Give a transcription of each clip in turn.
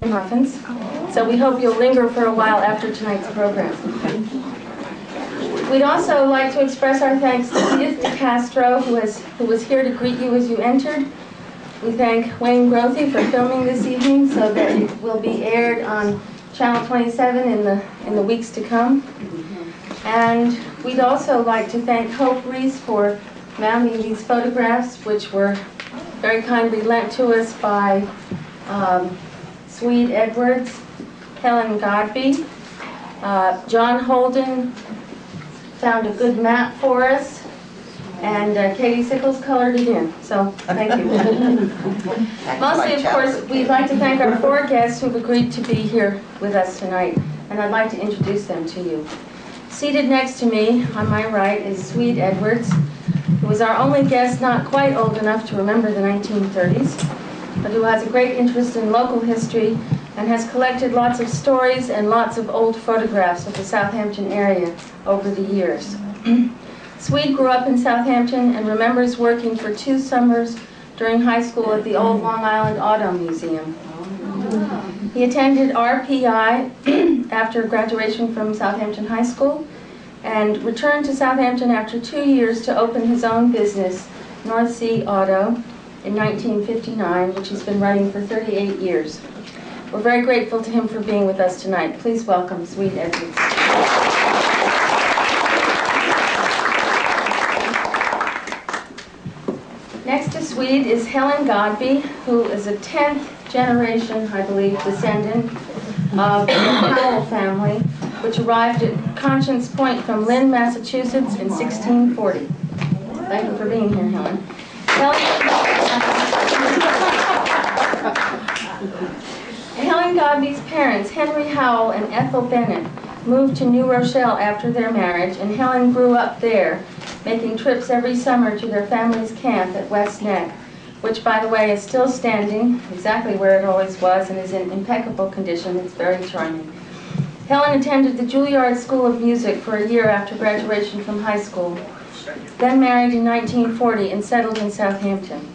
muffins, so we hope you'll linger for a while after tonight's program. We'd also like to express our thanks to Edith DeCastro, who was here to greet you as you entered. We thank Wayne Grothy for filming this evening so that it will be aired on Channel 27 in the weeks to come. And we'd also like to thank Hope Reese for mounting these photographs, which were very kindly lent to us by Swede Edwards, Helen Godby. John Holden found a good map for us, and Katie Sickles colored it in, so thank you. Mostly, of course, we'd like to thank our 4 guests who've agreed to be here with us tonight, and I'd like to introduce them to you. Seated next to me, on my right, is Swede Edwards, who was our only guest not quite old enough to remember the 1930s, but who has a great interest in local history and has collected lots of stories and lots of old photographs of the Southampton area over the years. Swede grew up in Southampton and remembers working for 2 summers during high school at the old Long Island Auto Museum. He attended RPI after graduation from Southampton High School and returned to Southampton after 2 years to open his own business, North Sea Auto, in 1959, which he's been running for 38 years. We're very grateful to him for being with us tonight. Please welcome Swede Edwards. Next to Swede is Helen Godby, who is a 10th generation, I believe, descendant of the Powell family, which arrived at Conscience Point from Lynn, Massachusetts in 1640. Thank you for being here, Helen. Helen Godby's parents, Henry Howell and Ethel Bennett, moved to New Rochelle after their marriage, and Helen grew up there, making trips every summer to their family's camp at West Neck, which, by the way, is still standing, exactly where it always was, and is in impeccable condition. It's very charming. Helen attended the Juilliard School of Music for a year after graduation from high school, then married in 1940 and settled in Southampton.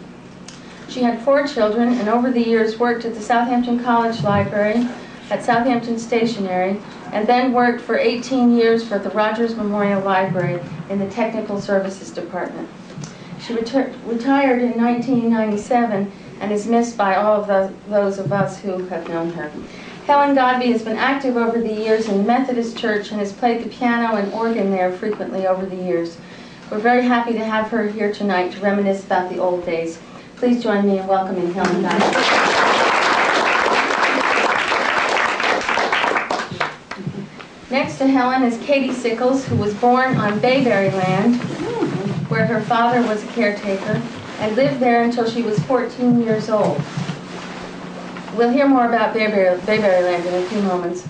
She had 4 children and over the years worked at the Southampton College Library, at Southampton Stationery, and then worked for 18 years for the Rogers Memorial Library in the Technical Services Department. She retired in 1997 and is missed by all of those of us who have known her. Helen Godby has been active over the years in the Methodist Church and has played the piano and organ there frequently over the years. We're very happy to have her here tonight to reminisce about the old days. Please join me in welcoming Helen Godby. Next to Helen is Katie Sickles, who was born on Bayberry Land, where her father was a caretaker, and lived there until she was 14 years old. We'll hear more about Bayberry Land in a few moments.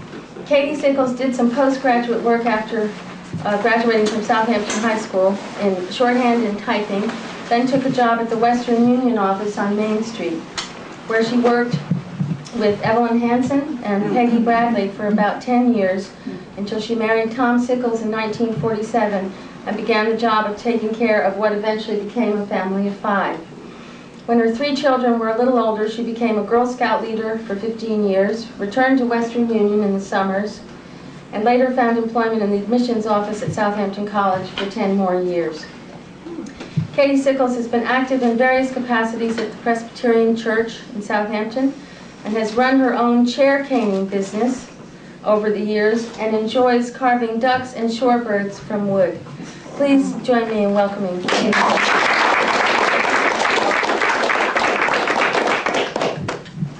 Katie Sickles did some postgraduate work after graduating from Southampton High School in shorthand and typing, then took a job at the Western Union office on Main Street, where she worked with Evelyn Hansen and Peggy Bradley for about 10 years until she married Tom Sickles in 1947 and began the job of taking care of what eventually became a family of 5. When her 3 children were a little older, she became a Girl Scout leader for 15 years, returned to Western Union in the summers, and later found employment in the admissions office at Southampton College for 10 more years. Katie Sickles has been active in various capacities at the Presbyterian Church in Southampton and has run her own chair caning business over the years and enjoys carving ducks and shorebirds from wood. Please join me in welcoming Katie Sickles.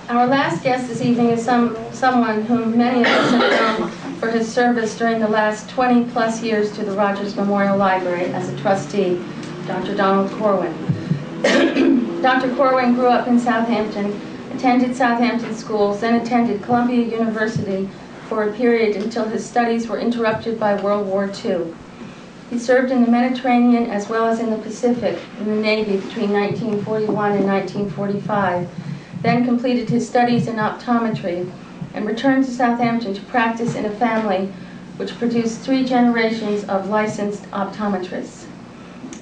Our last guest this evening is someone whom many of us have known for his service during the last 20-plus years to the Rogers Memorial Library as a trustee, Dr. Donald Corwin. Dr. Corwin grew up in Southampton, attended Southampton schools, then attended Columbia University for a period until his studies were interrupted by World War II. He served in the Mediterranean as well as in the Pacific in the Navy between 1941 and 1945, then completed his studies in optometry and returned to Southampton to practice in a family which produced 3 generations of licensed optometrists.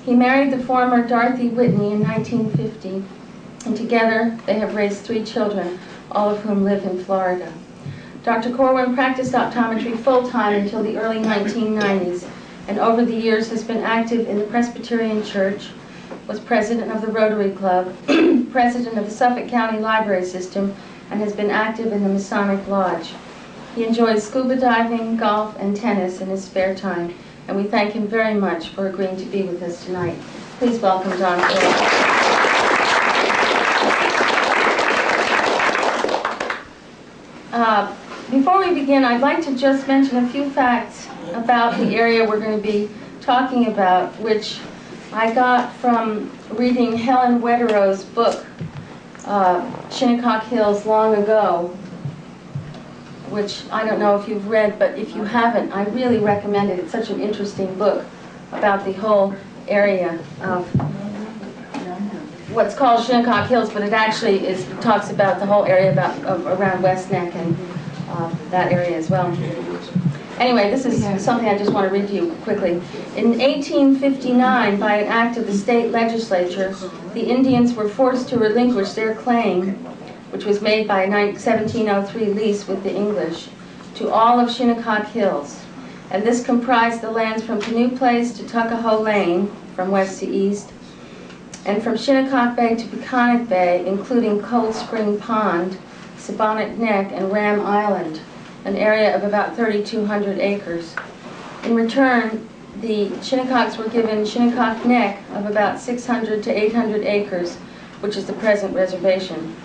He married the former Dorothy Whitney in 1950, and together they have raised 3 children, all of whom live in Florida. Dr. Corwin practiced optometry full-time until the early 1990s, and over the years has been active in the Presbyterian Church, was president of the Rotary Club, president of the Suffolk County Library System, and has been active in the Masonic Lodge. He enjoys scuba diving, golf, and tennis in his spare time, and we thank him very much for agreeing to be with us tonight. Please welcome Don Corwin. Before we begin, I'd like to just mention a few facts about the area we're going to be talking about, which I got from reading Helen Wetterow's book, Shinnecock Hills, long ago, which I don't know if you've read, but if you haven't, I really recommend it. It's such an interesting book about the whole area of what's called Shinnecock Hills, but it actually talks about the whole area around West Neck and that area as well. Anyway, this is something I just want to read to you quickly. In 1859, by an act of the state legislature, the Indians were forced to relinquish their claim, which was made by a 1703 lease with the English, to all of Shinnecock Hills. And this comprised the lands from Canoe Place to Tuckahoe Lane, from west to east, and from Shinnecock Bay to Peconic Bay, including Cold Spring Pond, Sabonic Neck, and Ram Island, an area of about 3,200 acres. In return, the Shinnecocks were given Shinnecock Neck of about 600 to 800 acres, which is the present reservation.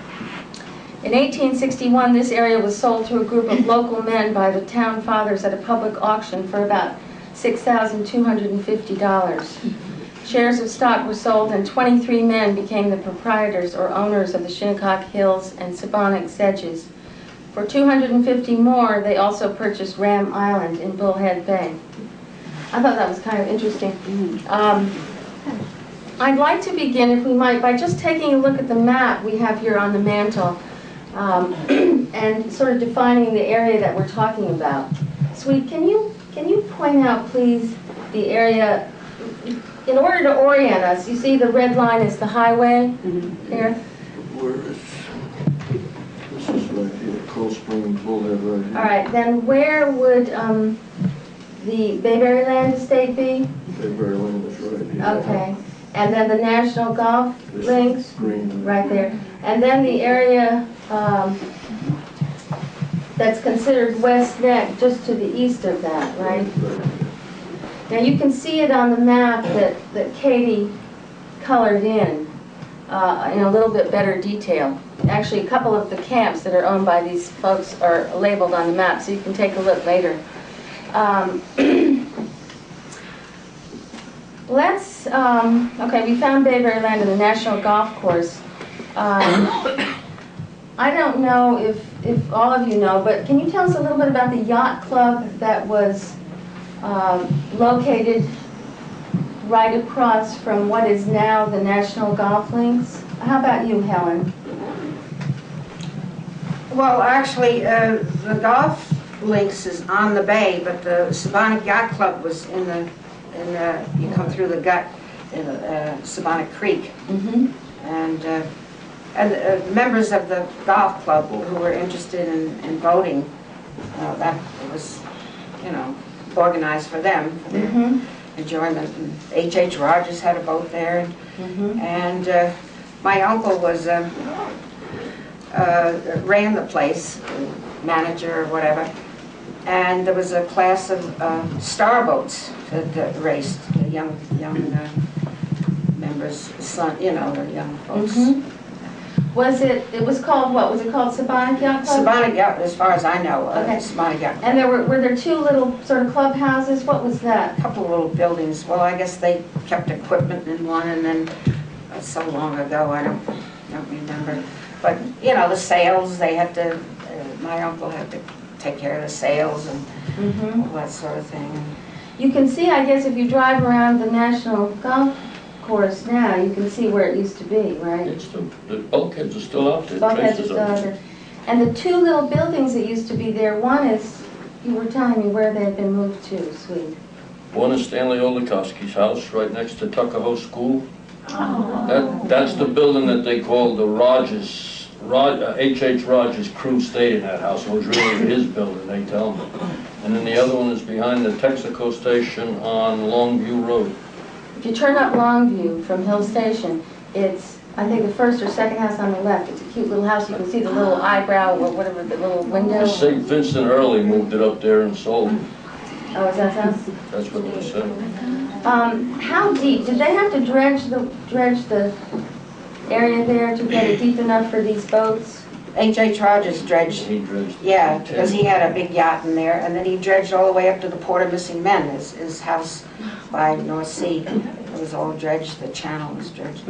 In 1861, this area was sold to a group of local men by the town fathers at a public auction for about $6,250. Shares of stock were sold, and 23 men became the proprietors or owners of the Shinnecock Hills and Sabonic Sedges. For $250 more, they also purchased Ram Island in Bullhead Bay. I thought that was kind of interesting. I'd like to begin, if we might, by just taking a look at the map we have here on the mantle and sort of defining the area that we're talking about. Sweet, can you point out, please, the area? In order to orient us, you see the red line is the highway here? Where is this is right here, Cold Spring Bullhead right here. All right, then where would the Bayberry Land Estate be? Bayberry Land is right here. Okay. And then the National Golf Links? Green. Right there. And then the area that's considered West Neck, just to the east of that, right? Now you can see it on the map that Katie colored in a little bit better detail. Actually, a couple of the camps that are owned by these folks are labeled on the map, so you can take a look later. Okay, we found Bayberry Land and the National Golf Course. I don't know if all of you know, but can you tell us a little bit about the yacht club that was located right across from what is now the National Golf Links? How about you, Helen? Well, actually, the golf links is on the bay, but the Sabonic Yacht Club was you come through the gut in Sabonic Creek. Mm-hmm. And members of the golf club who were interested in boating, that was, organized for them, for their enjoyment. And H.H. Rogers had a boat there, and my uncle was ran the place, manager or whatever, and there was a class of starboats that raced, the young members' son, the young folks. It was called what? Was it called Sabonic Yacht Club? Sabonic Yacht, as far as I know, Okay. Sabonic Yacht Club. And were there two little sort of clubhouses? What was that? A couple of little buildings. Well, I guess they kept equipment in one, and then so long ago, I don't remember. But the sails, they had to. My uncle had to take care of the sails and all that sort of thing. You can see, I guess, if you drive around the National Golf Course now, you can see where it used to be, right? The bulkheads are still out there. Bulkheads are still out there. And the two little buildings that used to be there, one is, you were telling me where they had been moved to, Sweet. One is Stanley Olikowski's house, right next to Tuckahoe School. Oh. That's the building that they call the Rogers H.H. Rogers' crew stayed in that house. It was really his building, they tell me. And then the other one is behind the Texaco station on Longview Road. If you turn up Longview from Hill Station, it's, I think, the first or second house on the left. It's a cute little house. You can see the little eyebrow or whatever, the little window. St. Vincent Early moved it up there and sold it. Oh, is that house? That's what they said. How deep? Did they have to dredge the area there to get it deep enough for these boats? H.H. Rogers dredged, He dredged. yeah, because he had a big yacht in there, and then he dredged all the way up to the Port of Missing Men, his house by North Sea. It was all dredged, the channel was dredged.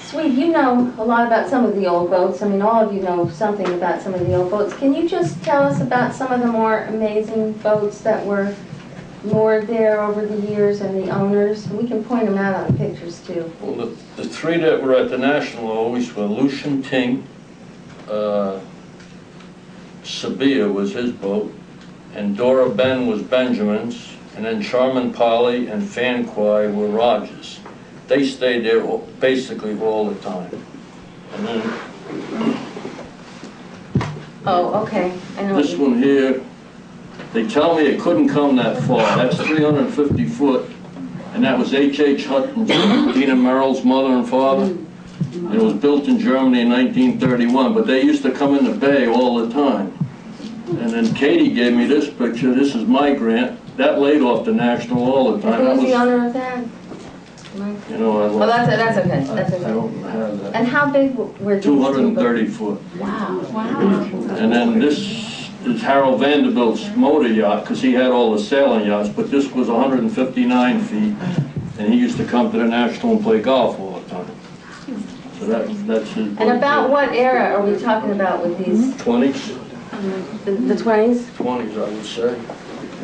Sweet, you know a lot about some of the old boats. I mean, all of you know something about some of the old boats. Can you just tell us about some of the more amazing boats that were moored there over the years and the owners? We can point them out on the pictures too. Well, the three that were at the National always were Lucian Ting, Sabia was his boat, and Dora Ben was Benjamin's, and then Charmin Polly and Fan Quai were Rogers. They stayed there basically all the time. And then Oh, okay. I know. this one here, they tell me it couldn't come that far. That's 350 foot, and that was H.H. Hutton's, Dina Merrill's mother and father. And it was built in Germany in 1931, but they used to come in the bay all the time. And then Katie gave me this picture. This is my grant. That laid off the National all the time. Who's the owner of that? You know, Oh, that's okay. That's I okay. don't have that. And how big were these 230 foot. Wow. And then this is Harold Vanderbilt's motor yacht, because he had all the sailing yachts, but this was 159 feet, and he used to come to the National and play golf all the time. So that's his boat. And about what era are we talking about with these? 20s? The 20s? 20s, I would say.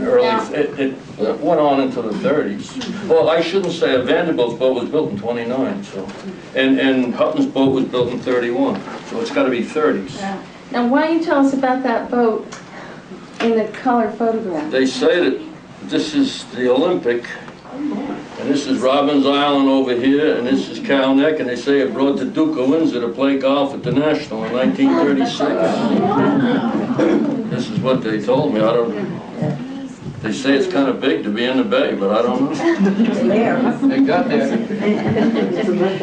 Early, it went on into the 30s. Well, I shouldn't say, Vanderbilt's boat was built in 29, so, and Hutton's boat was built in 31, so it's got to be 30s. Yeah. Now, why don't you tell us about that boat in the color photograph? They say that this is the Olympic, and this is Robbins Island over here, and this is Cow Neck, and they say it brought the Duke of Windsor to play golf at the National in 1936. This is what they told me. I don't. They say it's kind of big to be in the bay, but I don't know. It got there.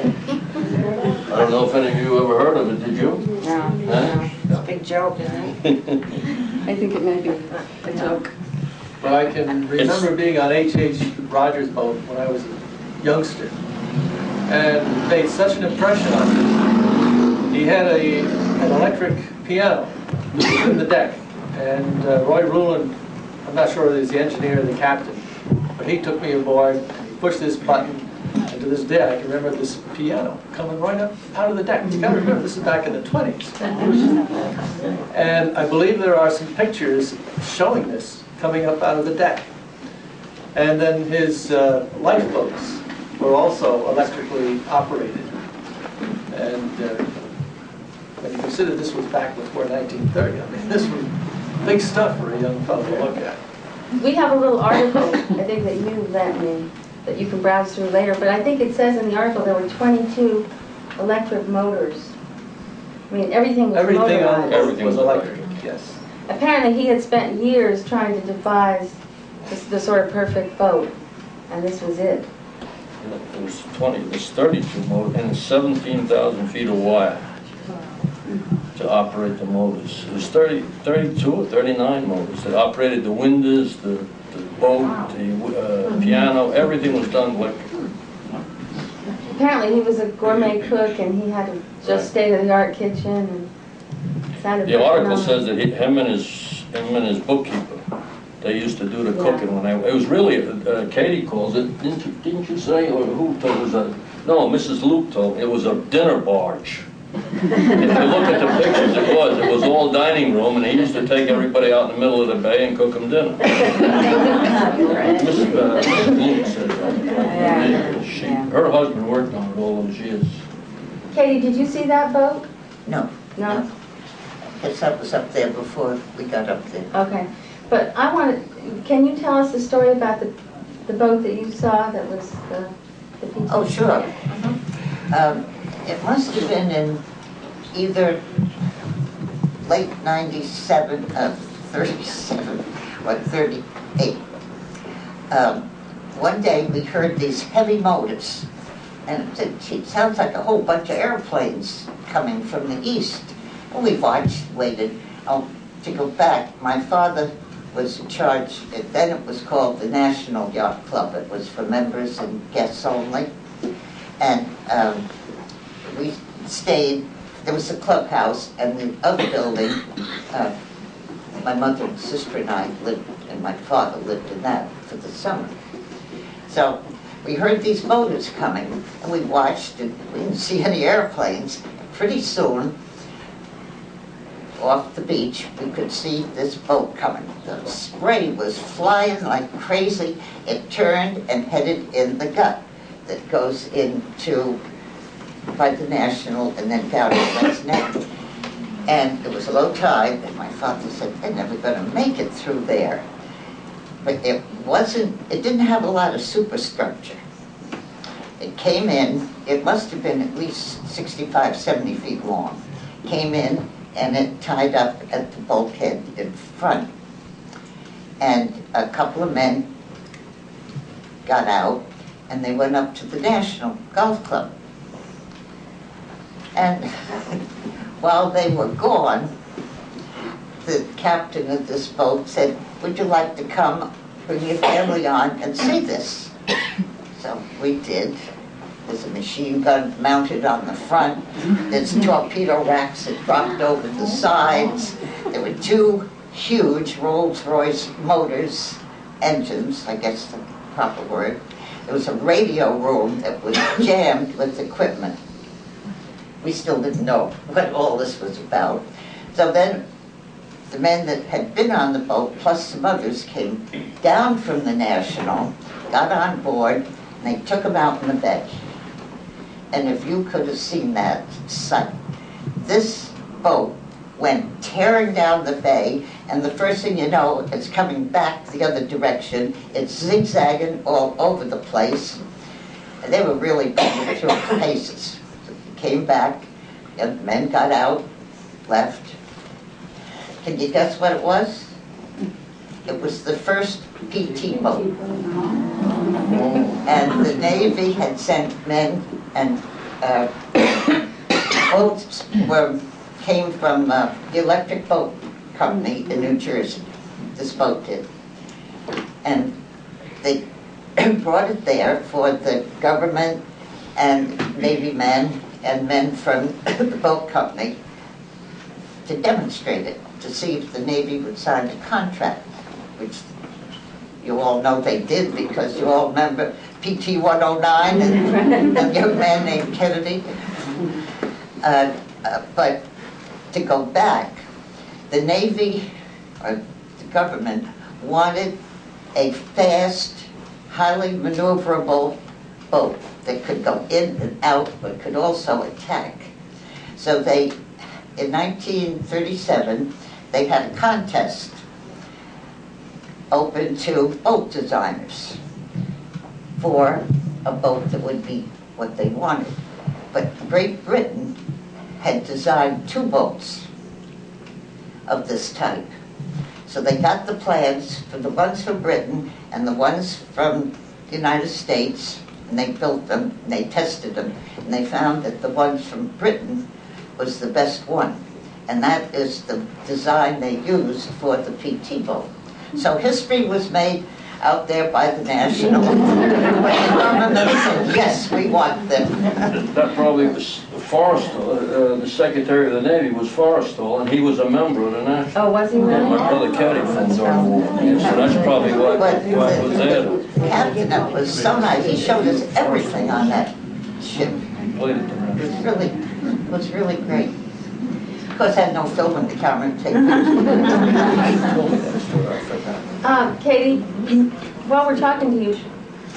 I don't know if any of you ever heard of it, did you? No, Huh? it's a big joke, isn't it? I think it may be a joke. But I can remember being on H.H. Rogers' boat when I was a youngster, and it made such an impression on me. He had an electric piano in the deck, and Roy Rulin, I'm not sure if he was the engineer or the captain, but he took me aboard, he pushed this button, and to this day I can remember this piano coming right up out of the deck. You got to remember, this is back in the 20s. And I believe there are some pictures showing this coming up out of the deck. And then his lifeboats were also electrically operated. And when you consider this was back before 1930, I mean, this was big stuff for a young fellow to look at. We have a little article, I think, that you lent me, that you can browse through later, but I think it says in the article there were 22 electric motors. I mean, everything was Everything on the motorized. boat Everything was was electric, yes. Apparently he had spent years trying to devise the sort of perfect boat, and this was it. It was 32 motors and 17,000 feet of wire to operate the motors. It was 32 or 39 motors that operated the windows, the boat, the piano, everything was done electrically. Apparently he was a gourmet cook and he had a just state-of-the-art kitchen and sounded The article phenomenal. says that him and his bookkeeper, they used to do the cooking when it was really, Katie calls it, didn't you say, or who told us that? No, Mrs. Luke told me, it was a dinner barge. If you look at the pictures, it was all dining room, and he used to take everybody out in the middle of the bay and cook them dinner. Mrs. Luke said that. Her husband worked on it all those years. Katie, did you see that boat? No, No? because that was up there before we got up there. Okay. But I wanted, can you tell us the story about the boat that you saw that was the piece? Oh, sure. It must have been in either late 97, 37, or 38. One day we heard these heavy motors, and it sounds like a whole bunch of airplanes coming from the east. And we watched, waited. To go back, my father was in charge, then it was called the National Yacht Club. It was for members and guests only. And we stayed, there was a clubhouse, and the other building, my mother and sister and I lived, and my father lived in that for the summer. So we heard these motors coming, and we watched, and we didn't see any airplanes. Pretty soon, off the beach, we could see this boat coming. The spray was flying like crazy. It turned and headed in the gut that goes into, by the National, and then down to West Neck. And it was low tide, and my father said, they're never going to make it through there. But it didn't have a lot of superstructure. It came in, it must have been at least 65, 70 feet long. Came in, and it tied up at the bulkhead in front. And a couple of men got out, and they went up to the National Golf Club. And while they were gone, the captain of this boat said, would you like to come, bring your family on, and see this? So we did. There's a machine gun mounted on the front. There's torpedo racks that dropped over the sides. There were two huge Rolls-Royce motors, engines, I guess the proper word. There was a radio room that was jammed with equipment. We still didn't know what all this was about. So then the men that had been on the boat, plus some others, came down from the National, got on board, and they took them out in the bay. And if you could have seen that sight, this boat went tearing down the bay, and the first thing you know, it's coming back the other direction. It's zigzagging all over the place. And they were really going through paces. So we came back, and the men got out, left. Can you guess what it was? It was the first PT boat. And the Navy had sent men, and boats came from the Electric Boat Company in New Jersey. This boat did. And they brought it there for the government and Navy men and men from the boat company to demonstrate it, to see if the Navy would sign a contract, which you all know they did, because you all remember PT 109 and a young man named Kennedy. But to go back, the Navy, or the government, wanted a fast, highly maneuverable boat that could go in and out, but could also attack. So they, in 1937, they had a contest open to boat designers for a boat that would be what they wanted. But Great Britain had designed two boats of this type. So they got the plans for the ones from Britain and the ones from the United States, and they built them, and they tested them, and they found that the ones from Britain was the best one. And that is the design they used for the PT boat. So history was made out there by the National. When the government said, yes, we want them. That probably was Forrestal, the Secretary of the Navy was Forrestal, and he was a member of the National. Oh, was he really? My brother Caddy from Norfolk. So that's probably why it was there. The captain that was so nice, he showed us everything on that ship. It was really great. Of course, I had no film in the camera to take pictures. Katie, while we're talking to you,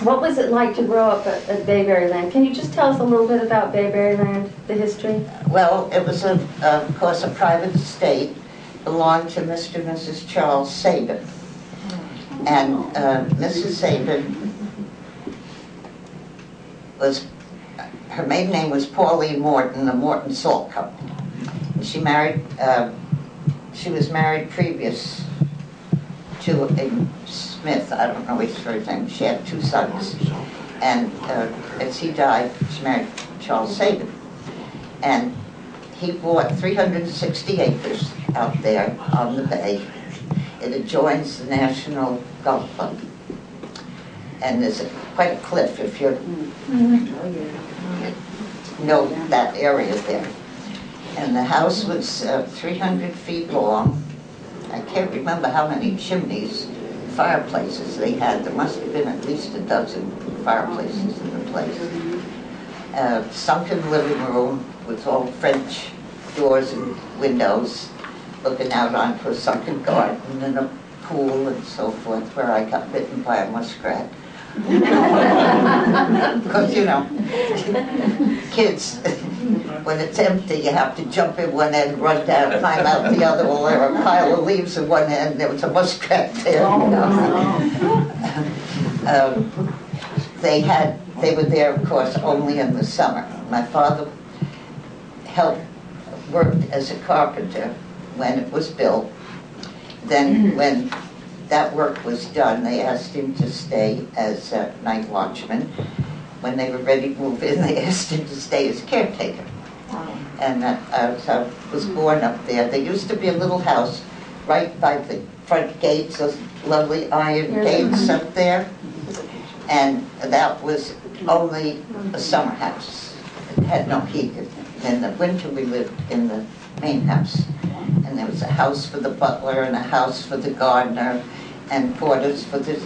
what was it like to grow up at Bayberry Land? Can you just tell us a little bit about Bayberry Land, the history? Well, it was, of course, a private estate, belonged to Mr. and Mrs. Charles Sabin. And Mrs. Sabin was her maiden name was Pauline Morton, the Morton Salt Company. And she was married previous to a Smith, I don't know his first name. She had 2 sons. And as he died, she married Charles Sabin. And he bought 360 acres out there on the bay. It adjoins the National Golf Club. And there's quite a cliff if you know that area there. And the house was 300 feet long. I can't remember how many chimneys, fireplaces they had. There must have been at least a dozen fireplaces in the place. Sunken living room with all French doors and windows looking out onto a sunken garden and a pool and so forth, where I got bitten by a muskrat. Because, you know, kids, when it's empty, you have to jump in one end, run down, climb out the other. Well, there were a pile of leaves in one end, there was a muskrat there. You know. They were there, of course, only in the summer. My father worked as a carpenter when it was built. Then when that work was done, they asked him to stay as a night watchman. When they were ready to move in, they asked him to stay as caretaker. And so I was born up there. There used to be a little house right by the front gates, those lovely iron gates up there. And that was only a summer house. It had no heat. In the winter we lived in the main house. And there was a house for the butler and a house for the gardener and quarters for the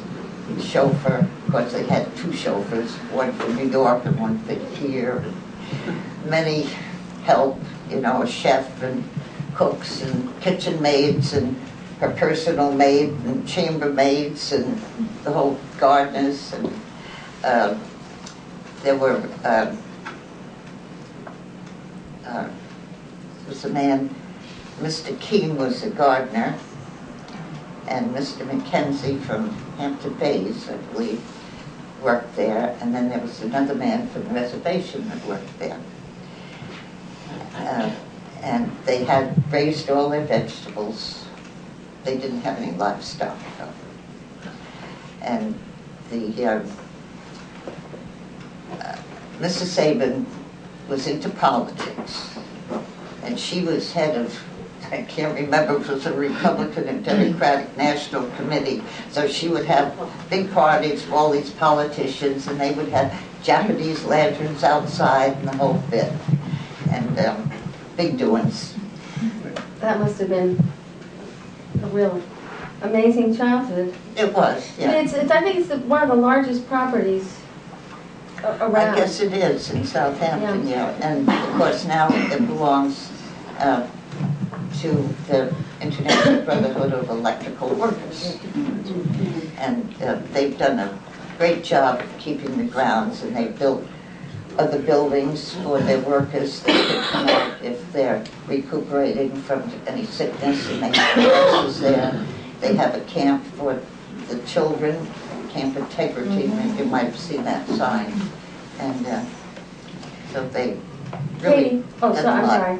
chauffeur. Of course, they had 2 chauffeurs, one for New York and one for here. Many help, you know, a chef and cooks and kitchen maids and her personal maid and chambermaids and the whole gardeners. And there was a man, Mr. Keene was a gardener, and Mr. Mackenzie from Hampton Bays, I believe, worked there, and then there was another man from the reservation that worked there. And they had raised all their vegetables. They didn't have any livestock, though. And Mrs. Sabin was into politics, and she was head of, I can't remember, it was a Republican and Democratic National Committee. So she would have big parties for all these politicians, and they would have Japanese lanterns outside and the whole bit. And big doings. That must have been a real amazing childhood. It was, yeah. I think it's one of the largest properties around. I guess it is in Southampton, yeah. And of course now it belongs to the International Brotherhood of Electrical Workers. And they've done a great job of keeping the grounds, and they've built other buildings for their workers that can come out if they're recuperating from any sickness, and they have nurses there. They have a camp for the children, Camp Integrity, and you might have seen that sign. And so they really Katie, I'm sorry.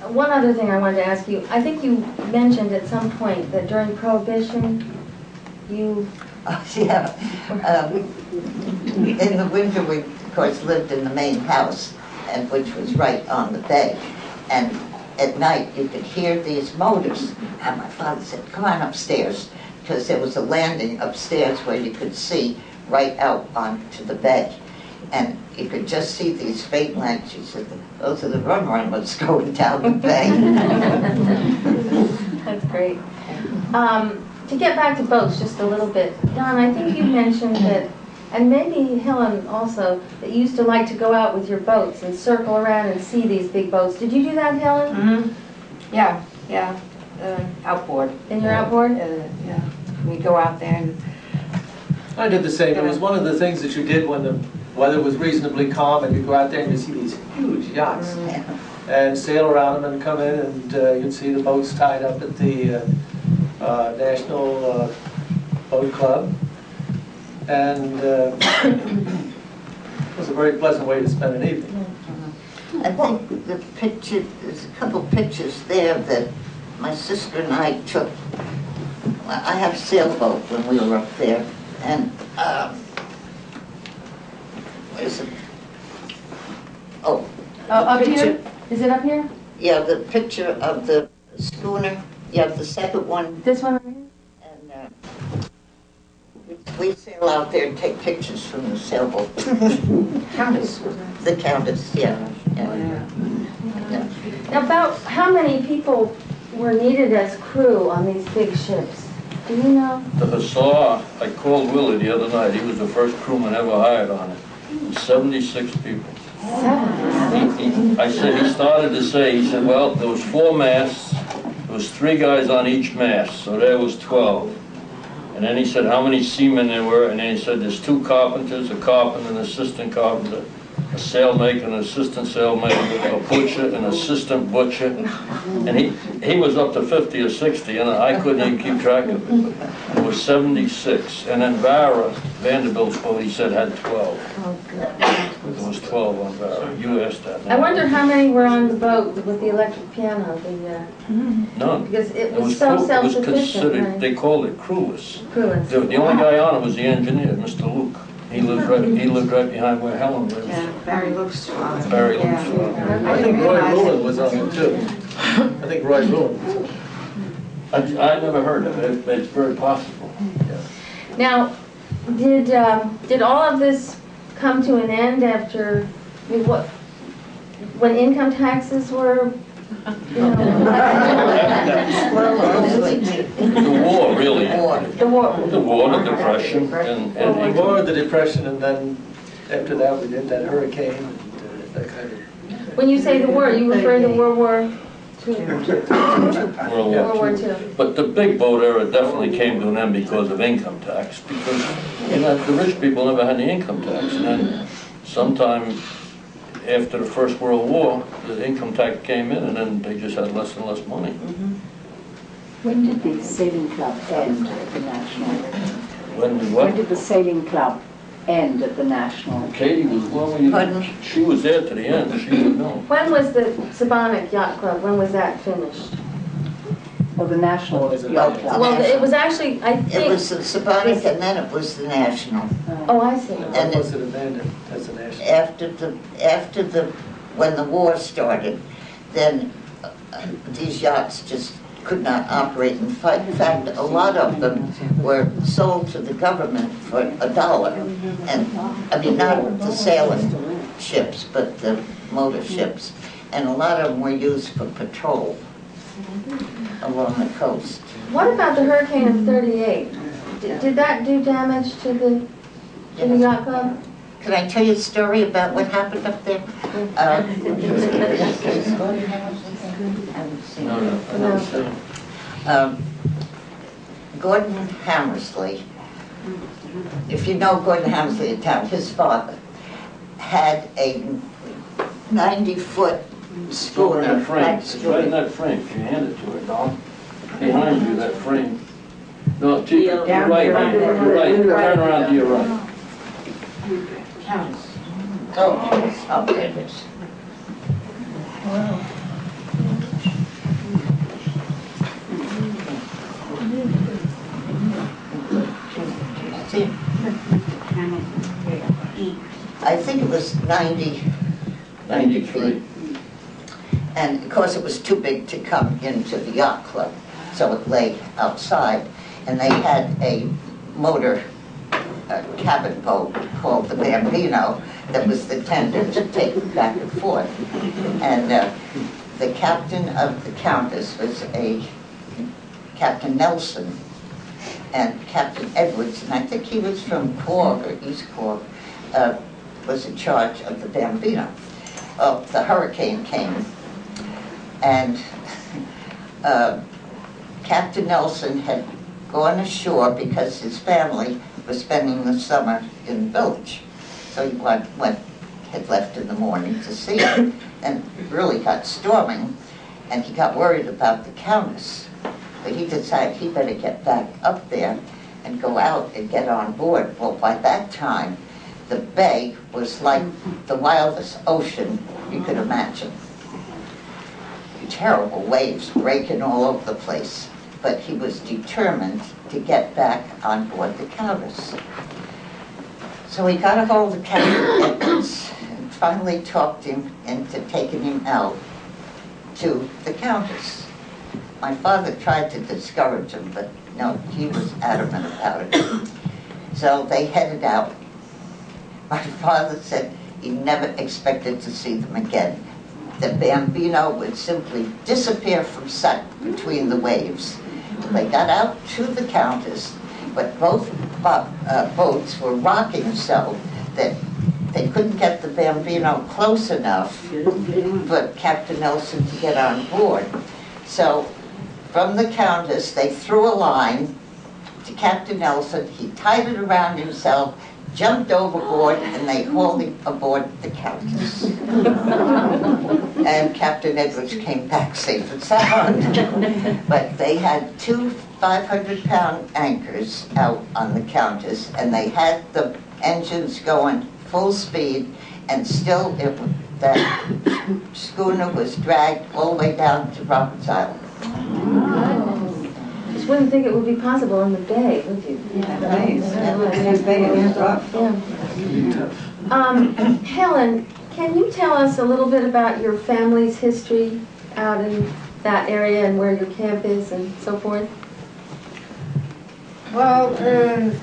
One other thing I wanted to ask you. I think you mentioned at some point that during Prohibition, you... Oh, yeah. In the winter, we, of course, lived in the main house, and which was right on the bay. And at night, you could hear these motors. And my father said, come on upstairs, because there was a landing upstairs where you could see right out onto the bay. And you could just see these faint lights. She said, those are the runners going down the bay. That's great. To get back to boats just a little bit, Don, I think you mentioned that, and maybe Helen also, that you used to like to go out with your boats and circle around and see these big boats. Did you do that, Helen? Mm-hmm. Yeah. Outboard. In your outboard? Yeah. We go out there and... I did the same. It was one of the things that you did when the weather was reasonably calm, and you'd go out there and you'd see these huge yachts and sail around them and come in, and you'd see the boats tied up at the National Boat Club. And it was a very pleasant way to spend an evening. I think the picture, there's a couple pictures there that my sister and I took. I have a sailboat when we were up there, and where's it? Oh, Up picture. here? Is it up here? Yeah, the picture of the schooner. Yeah, the second one, This one right here? and we sail out there and take pictures from the sailboat. Countess. The Countess, yeah. Now, about how many people were needed as crew on these big ships? Do you know? The Hussar, I called Willie the other night, he was the first crewman ever hired on it. 76 people. I said, he started to say, he said, well, there was 4 masts, there was 3 guys on each mast, so there was 12. And then he said how many seamen there were, and then he said there's 2 carpenters, a carpenter, an assistant carpenter, a sailmaker, an assistant sailmaker, a butcher, an assistant butcher. And he was up to 50 or 60, and I couldn't even keep track of it. It was 76. And then Vanderbilt's boat, he said, had 12. There was 12 on Vara. You asked that. I wonder how many were on the boat with the electric piano, None. because it It was was, so it was self-sufficient, considered, right? they called it crewless. Crewless. The only guy on it was the engineer, Mr. Luke. He lived right behind where Helen lives. Yeah, Barry Luke's father. Barry Luke's Yeah. father. I think Roy Lewin was on it too. I think Roy Lewin was on it. I never heard of it, but it's very possible. Now, did all of this come to an end after, I mean, when income taxes were, you know, The war, really. the war? The war, the depression, and More of the Depression, and then after that we did that hurricane and that kind of. When you say the war, you refer to World War II? World War World War II. II. But the big boat era definitely came to an end because of income tax, because, you know, the rich people never had any income tax. And then sometime after the First World War, the income tax came in, and then they just had less and less money. When did the sailing club end at the National? When When did the sailing club end at the National? Katie was, Pardon? she was there to the end, she would know. When was the Peconic Yacht Club, when was that finished? Or the National Was it- Yacht Club? Well, it was actually, I It think, was the Sabonic, and then it was the National. oh, I see. Or was it abandoned as a national? After the, when the war started, then these yachts just could not operate. In fact, a lot of them were sold to the government for $1. And, I mean, not the sailing ships, but the motor ships. And a lot of them were used for patrol along the coast. What about the hurricane of '38? Did that do damage to the yacht club? Can I tell you a story about what happened up there? Gordon Hammersley, if you know Gordon Hammersley in town, his father had a 90-foot schooner. Right in that frame, it's right in that frame, if you hand it to her, Don. Behind you, that frame. No, to your right, your right, turn around to your right. Countess. Oh, there it is. See? I think it was 90 93. And of course, it was too big to come into the yacht club, so it lay outside. And they had a motor cabin boat called the Bambino that was the tender to take it back and forth. And the captain of the Countess was a Captain Nelson, and Captain Edwards, and I think he was from Cork or East Cork, was in charge of the Bambino. Oh, the hurricane came, and Captain Nelson had gone ashore because his family was spending the summer in the village. So he had left in the morning to see it, and it really got storming, and he got worried about the Countess. But he decided he better get back up there and go out and get on board. Well, by that time, The bay was like the wildest ocean you could imagine. Terrible waves breaking all over the place. But he was determined to get back on board the Countess. So he got a hold of Captain Edwards and finally talked him into taking him out to the Countess. My father tried to discourage him, but no, he was adamant about it. So they headed out. My father said he never expected to see them again. The Bambino would simply disappear from sight between the waves. They got out to the Countess, but both boats were rocking so that they couldn't get the Bambino close enough for Captain Nelson to get on board. So from the Countess, they threw a line to Captain Nelson. He tied it around himself, jumped overboard, and they hauled him aboard the Countess. And Captain Edwards came back safe and sound. But they had two 500-pound anchors out on the Countess, and they had the engines going full speed, and still that schooner was dragged all the way down to Roberts Island. Just wouldn't think it would be possible in the bay, would you? Helen, can you tell us a little bit about your family's history out in that area and where your camp is and so forth? Well,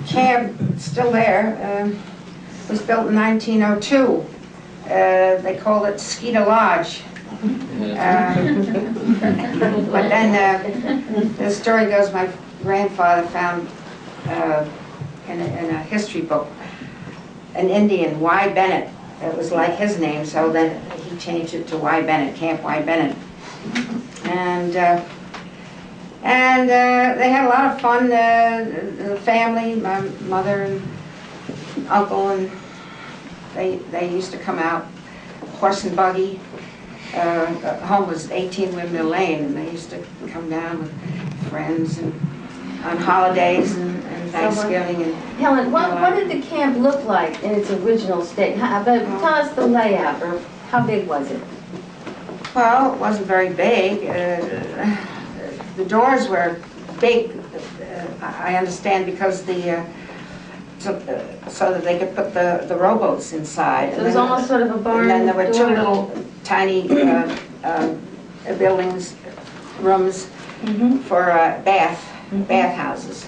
camp, still there, was built in 1902. They called it Skeeter Lodge. But then the story goes, my grandfather found in a history book an Indian, Y. Bennett. It was like his name, so then he changed it to Y. Bennett, Camp Y. Bennett. And they had a lot of fun, the family, my mother and uncle, and they used to come out, horse and buggy. Home was 18 Windmill Lane, and they used to come down with friends and on holidays and Thanksgiving. And Helen, what did the camp look like in its original state? Tell us the layout, or how big was it? Well, it wasn't very big. The doors were big, I understand, because so that they could put the rowboats inside. So it was almost sort of a barn. And then there were two door. little tiny buildings, rooms for bathhouses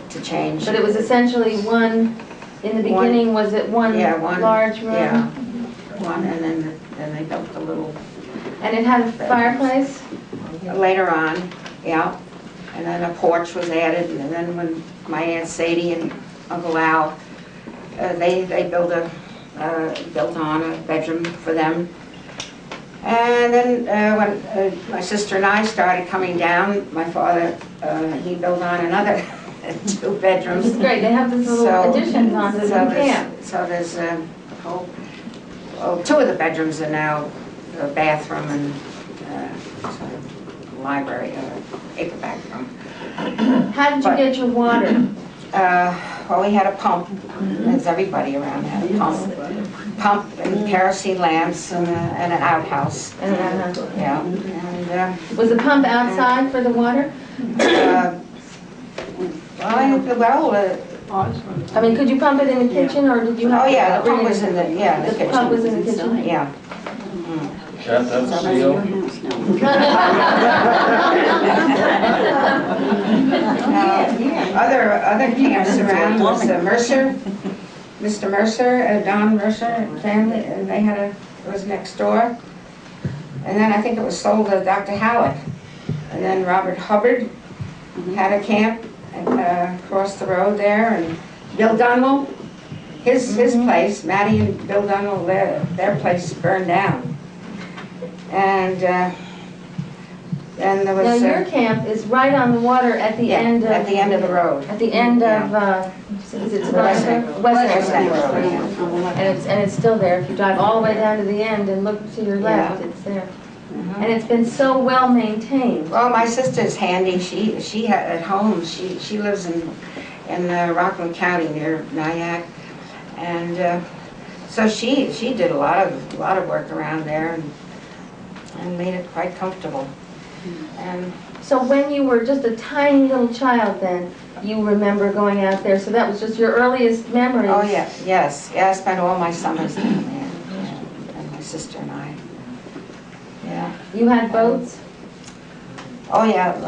to change. But it was essentially one, in the beginning, was it one large room? Yeah, one, and then they built the little. And it had a fireplace? Later on, yeah. And then a porch was added, and then when my Aunt Sadie and Uncle Al, they built on a bedroom for them. And then when my sister and I started coming down, my father, he built on another 2 bedrooms. It's great, they have these little additions onto the camp. So there's a whole, 2 of the bedrooms are now a bathroom and library, paperback room. How did you get your water? Well, we had a pump, as everybody around had a pump and kerosene lamps and an outhouse. Yeah. And, Was the pump outside for the water? I mean, could you pump it in the kitchen, or did you have oh to yeah, the bring pump it? was in the, yeah, the kitchen. The pump was in the kitchen? Yeah. Can't have a CO? Other camps around was Mercer, Mr. Mercer, Don Mercer family, and they had it was next door. And then I think it was sold to Dr. Halleck. And then Robert Hubbard had a camp across the road there, and Bill Dunwell, his place, Mattie and Bill Dunwell, their place burned down. And there was... Now, your camp is right on the water at the end of... at the end of the road. At the end of, is it Western Road? And it's still there. If you drive all the way down to the end and look to your left, it's there. And it's been so well maintained. Well, my sister's handy. She at home. She lives in Rockland County near Nyack, And so she did a lot of work around there and made it quite comfortable. And So when you were just a tiny little child then, you remember going out there, so that was just your earliest memories? oh yeah, yes, yeah, I spent all my summers down there, and my sister and I. Yeah. You had boats? Oh yeah,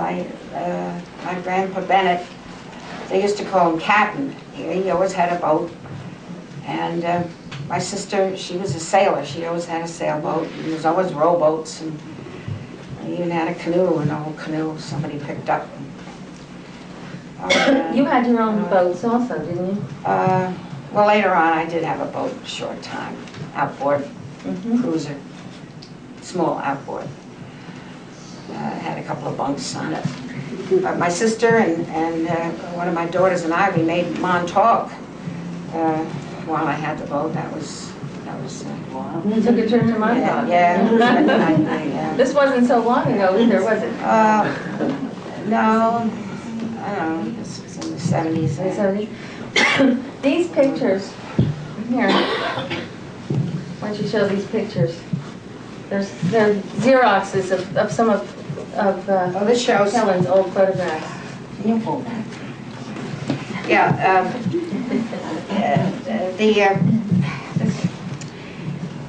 my grandpa Bennett, they used to call him Captain. He always had a boat. And my sister, she was a sailor. She always had a sailboat. And there was always rowboats, and I even had a canoe, an old canoe somebody picked up. You had your own boats also, didn't you? Well, later on I did have a boat, a short time, outboard cruiser, small outboard. Had a couple of bunks on it. But my sister and one of my daughters and I, we made Montauk while I had the boat. That was wow. You took a trip to Montauk? Yeah. This wasn't so long ago either, was it? No, I don't know, this was in the 70s. In the 70s? These pictures, here, why don't you show these pictures? They're Xeroxes of some of This shows. Helen's old photographs. Yeah,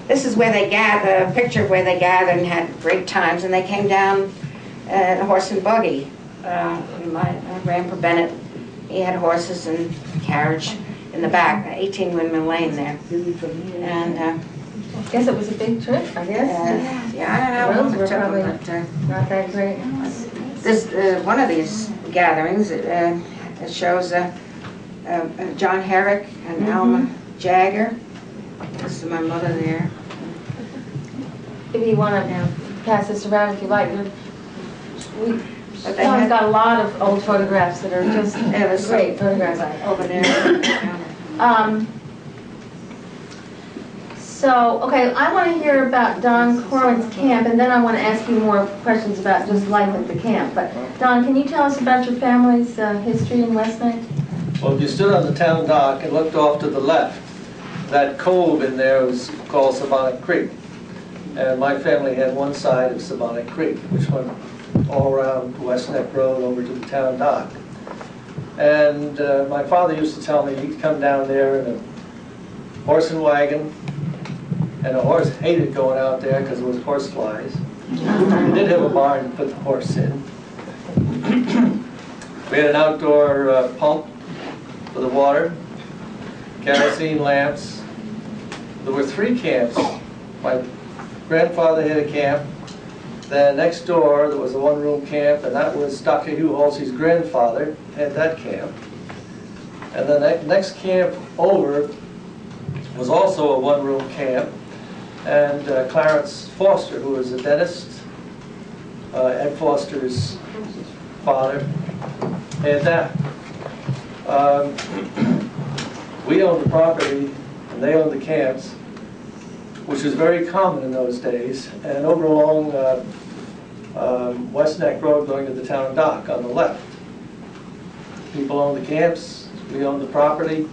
this is where they gathered, a picture of where they gathered and had great times, and they came down in a horse and buggy. My grandpa Bennett, he had horses and carriage in the back, 18 Windmill Lane there. And Guess it was a big trip, I guess. yeah, I don't know. Roads were It took probably them, but, not that great. this one of these gatherings, it shows John Herrick and Alma Jagger. This is my mother there. If you want to pass this around, if you like, But they John's had got a lot of old photographs that are just great photographs. over there. So, okay, I want to hear about Don Corwin's camp, and then I want to ask you more questions about just life at the camp. But, Don, can you tell us about your family's history in West Neck? Well, if you stood on the town dock and looked off to the left, that cove in there was called Sabonic Creek. And my family had one side of Sabonic Creek, which went all around West Neck Road over to the town dock. And my father used to tell me he'd come down there in a horse and wagon, and a horse hated going out there because it was horse flies. He did have a barn to put the horse in. We had an outdoor pump for the water, kerosene lamps. There were 3 camps. My grandfather had a camp. Then next door there was a 1-room camp, and that was Dr. Hugh Halsey's grandfather had that camp. And then that next camp over was also a 1-room camp. And Clarence Foster, who was a dentist, Ed Foster's father, had that. We owned the property, and they owned the camps, which was very common in those days. And over along West Neck Road going to the town dock on the left. People owned the camps, we owned the property.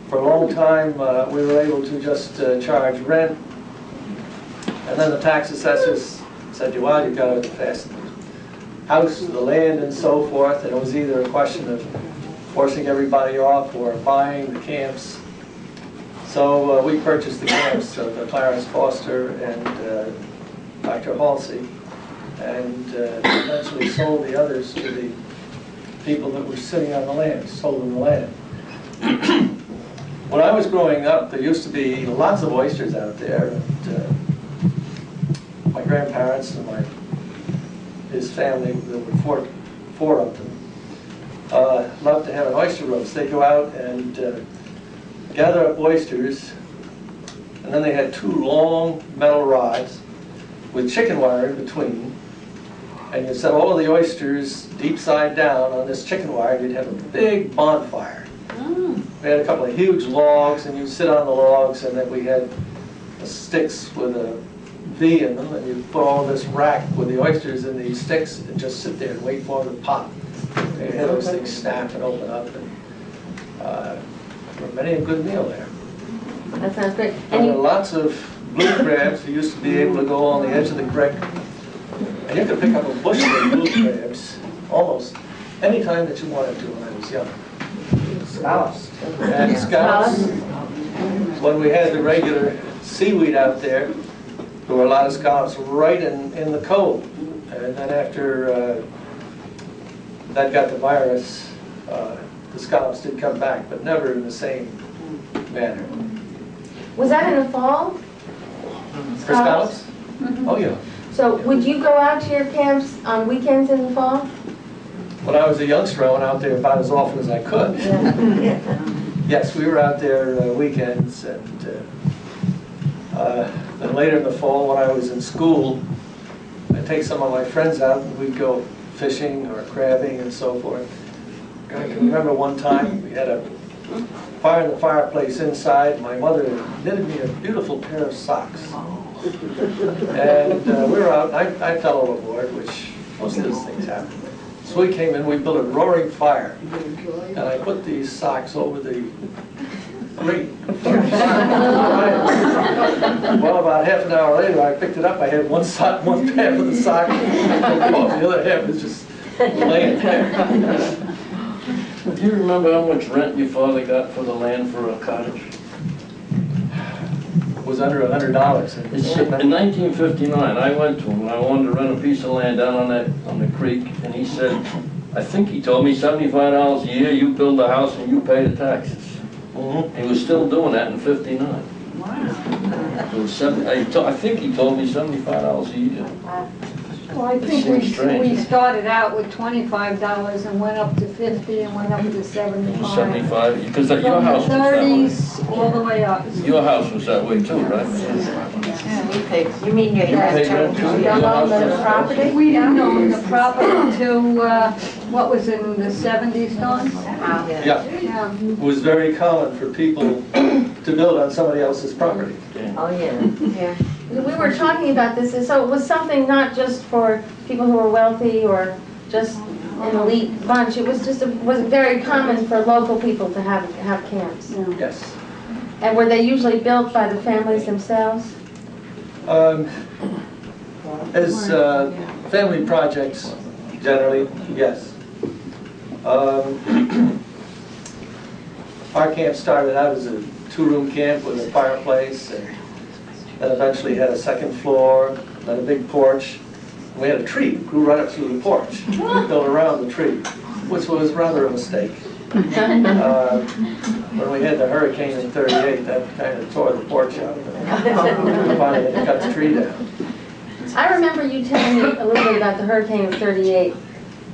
For a long time, we were able to just charge rent. And then the tax assessors said, well, you've got to pass the house, the land, and so forth. And it was either a question of forcing everybody off or buying the camps. So we purchased the camps of Clarence Foster and Dr. Halsey, and eventually sold the others to the people that were sitting on the land, sold them the land. When I was growing up, there used to be lots of oysters out there. And, my grandparents and his family, there were four of them, loved to have an oyster roast. They'd go out and gather up oysters, and then they had 2 long metal rods with chicken wire in between, and you'd set all of the oysters deep side down on this chicken wire, and you'd have a big bonfire. We had a couple of huge logs, and you'd sit on the logs, and then we had sticks with a V in them, and you'd put all this rack with the oysters in these sticks and just sit there and wait for them to pop. And you had those things snap and open up, and for many a good meal there. That sounds great. And There were you, lots of blue crabs who used to be able to go on the edge of the creek. And you could pick up a bushel of blue crabs almost any time that you wanted to when I was young. Scallops. And scallops, when we had the regular seaweed out there were a lot of scallops right in the cove. And then after that got the virus, the scallops did come back, but never in the same manner. was that in the fall? For scallops? Oh, yeah. So would you go out to your camps on weekends in the fall? When I was a youngster, I went out there about as often as I could. Yes, we were out there weekends, and then later in the fall, when I was in school, I'd take some of my friends out, and we'd go fishing or crabbing and so forth. I can remember one time we had a fire in the fireplace inside. My mother knitted me a beautiful pair of socks. And we were out, and I fell overboard, which most of those things happen. So we came in, we built a roaring fire, and I put these socks over the grate. Well, about half an hour later, I picked it up. I had one sock, one half of the sock, and the other half was just laying there. Do you remember how much rent your father got for the land for a cottage? It was under $100. In 1959, I went to him and I wanted to rent a piece of land down on the creek, and he said, I think he told me $75 a year, you build a house and you pay the taxes. He was still doing that in 59. Wow. It was I think he told me $75 a year. Well, I think we started out with $25 and went up to 50 and went up to 75. 75, because your house was From that the way. 30s all the way up. Your house was that way too, right? You mean your You paid rent too? You Your don't house own the was- property? We didn't own the property till, what was it, in the 70s, Dawn? Yeah, Yeah. it was very common for people to build on somebody else's property. Oh, yeah. We were talking about this, so it was something not just for people who were wealthy or just an elite bunch. It was just, was very common for local people to have camps. Yes. And were they usually built by the families themselves? As family projects, generally, yes. Our camp started out as a two-room camp with a fireplace, and then eventually had a second floor, then a big porch. We had a tree, grew right up through the porch. We built around the tree, which was rather a mistake. When we had the hurricane in '38, that kind of tore the porch out. We finally had to cut the tree down. I remember you telling me a little bit about the hurricane of '38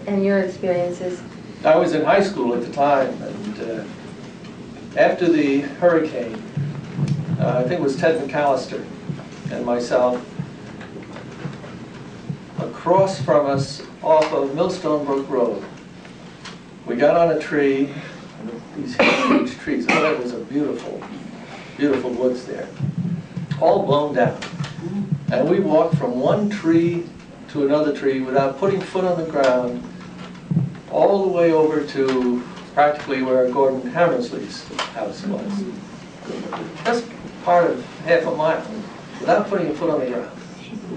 and your experiences. I was in high school at the time, and after the hurricane, I think it was Ted McAllister and myself, across from us off of Millstone Brook Road. We got on a tree, these huge trees. Oh, that was a beautiful, beautiful woods there, all blown down. And we walked from one tree to another tree without putting foot on the ground, all the way over to practically where Gordon Hammersley's house was. Just part of half a mile, without putting a foot on the ground,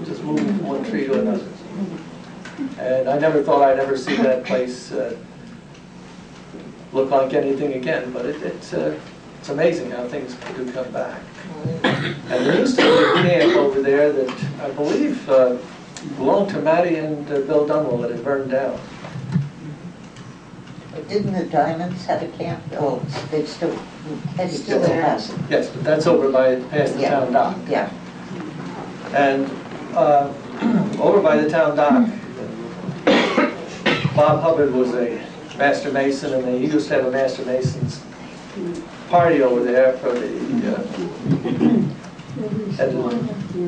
just moving from one tree to another. And I never thought I'd ever see that place look like anything again, but it's amazing how things do come back. And there used to be a camp over there that I believe belonged to Mattie and Bill Dunwell that had burned down. But didn't the Diamonds have a camp? Oh, they still, Eddie still there. has it. Yes, but that's over by past the town dock. Yeah. And over by the town dock, Bob Hubbard was a master mason, and he used to have a master mason's party over there for the head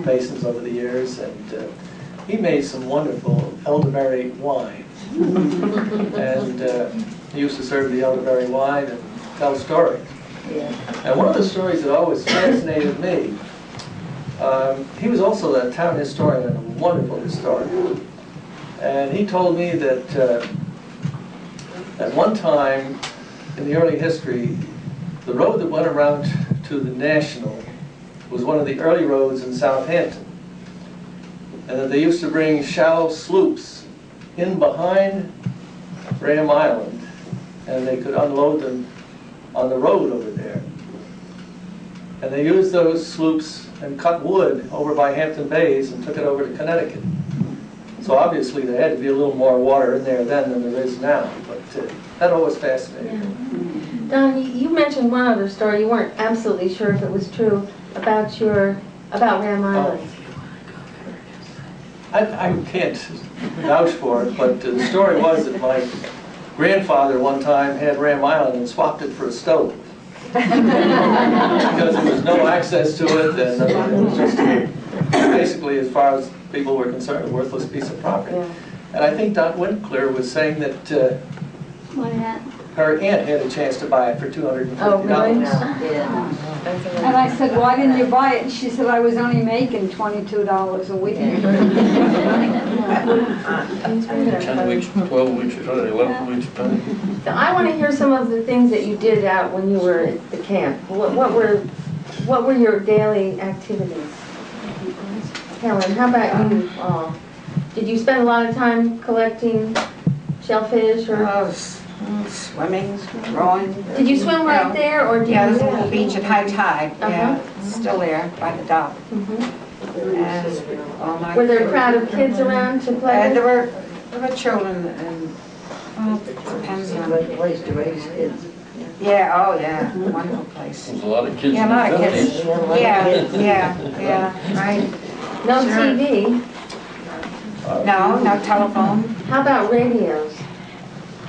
masons over the years, and he made some wonderful elderberry wine. And he used to serve the elderberry wine and tell stories. And one of the stories that always fascinated me, he was also a town historian and a wonderful historian. And he told me that at one time in the early history, the road that went around to the National was one of the early roads in Southampton. And that they used to bring shallow sloops in behind Graham Island, and they could unload them on the road over there. And they used those sloops and cut wood over by Hampton Bays and took it over to Connecticut. So obviously there had to be a little more water in there then than there is now, but that always fascinated me. Yeah. Don, you mentioned one other story. You weren't absolutely sure if it was true about Ram Island. I can't vouch for it, but the story was that my grandfather one time had Ram Island and swapped it for a stove. Because there was no access to it, and it was just basically, as far as people were concerned, a worthless piece of property. Yeah. And I think Dot Winkler was saying that What hat? her aunt had a chance to buy it for $250. Oh, really? Yeah. And I said, why didn't you buy it? And she said, I was only making $22 a week. 10 weeks, 12 weeks, 11 weeks, 10. So I want to hear some of the things that you did out when you were at the camp. What were your daily activities? Helen, how about you? Did you spend a lot of time collecting shellfish or? Swimming, rowing. Did you swim right there or did Yeah, you? it was on the beach at high tide. Yeah, Uh-huh. it's still there by the dock. Mhm. And all night. Were there a crowd of kids around to play? There were children and, well, it depends on. Great place to raise kids. Yeah, oh yeah, wonderful place. There was a lot of kids Yeah, a in the lot of kids. village. Yeah, right. No Sure. TV? No telephone. How about radios?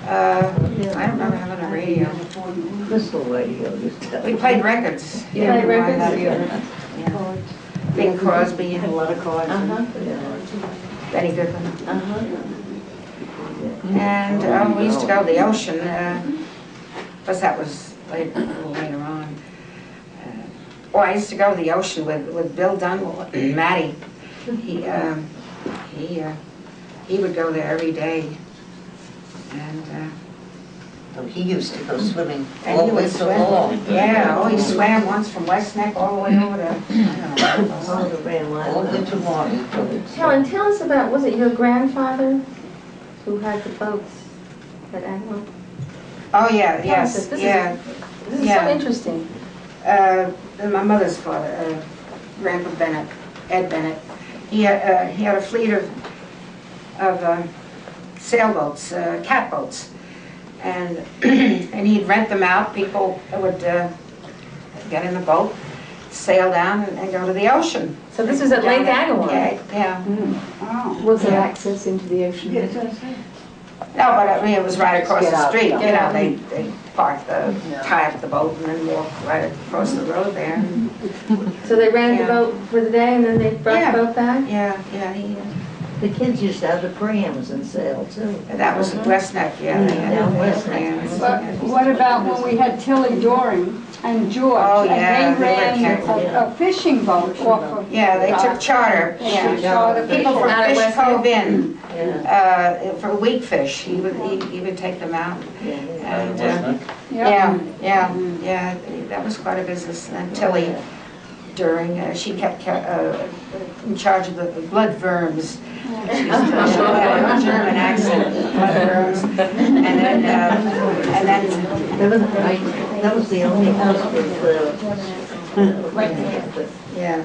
I don't remember having a radio. Crystal radio. We played records. You played records? Yeah. Bing Crosby and A lot of cards. Uh-huh. Benny Goodman. Uh-huh. And we used to go to the ocean, because that was a little later on. I used to go to the ocean with Bill Dunwell and Matty. He would go there every day. And He used to go swimming he all would winter swim. long. Yeah, he swam once from West Neck all the way over to, I don't know. All winter long. Helen, tell us about, was it your grandfather who had the boats at Agawam? Oh, yeah, yes, This is- yeah. This is Yeah. so interesting. My mother's father, Grandpa Bennett, Ed Bennett, he had a fleet of sailboats, catboats, and and he'd rent them out. People would get in the boat, sail down, and go to the ocean. So this was at Lake Agawam? Yeah. Was there access into the ocean? No, but I mean, it was right across Get the out, street. yeah. You know, they parked tie up the boat and then walk right across the road there. So they ran the Yeah. boat for the day and then they brought Yeah. the boat back? Yeah, The kids used to have the prams and sail too. that was West Neck, yeah. They had Down they West had Neck. plans. But what about when we had Tilly Doring and George? Oh, yeah, And they they were ran careful. a fishing boat off of. Yeah, they took charter, Yeah. yeah. People from Out of Fish West Cove Inn, Yeah. for weak fish, he would take them out. And, Wasn't it? yeah, that was quite a business. And Tilly Doring, she kept in charge of the blood worms. She used to have a German accent, blood worms. And then, That was the only house with, yeah,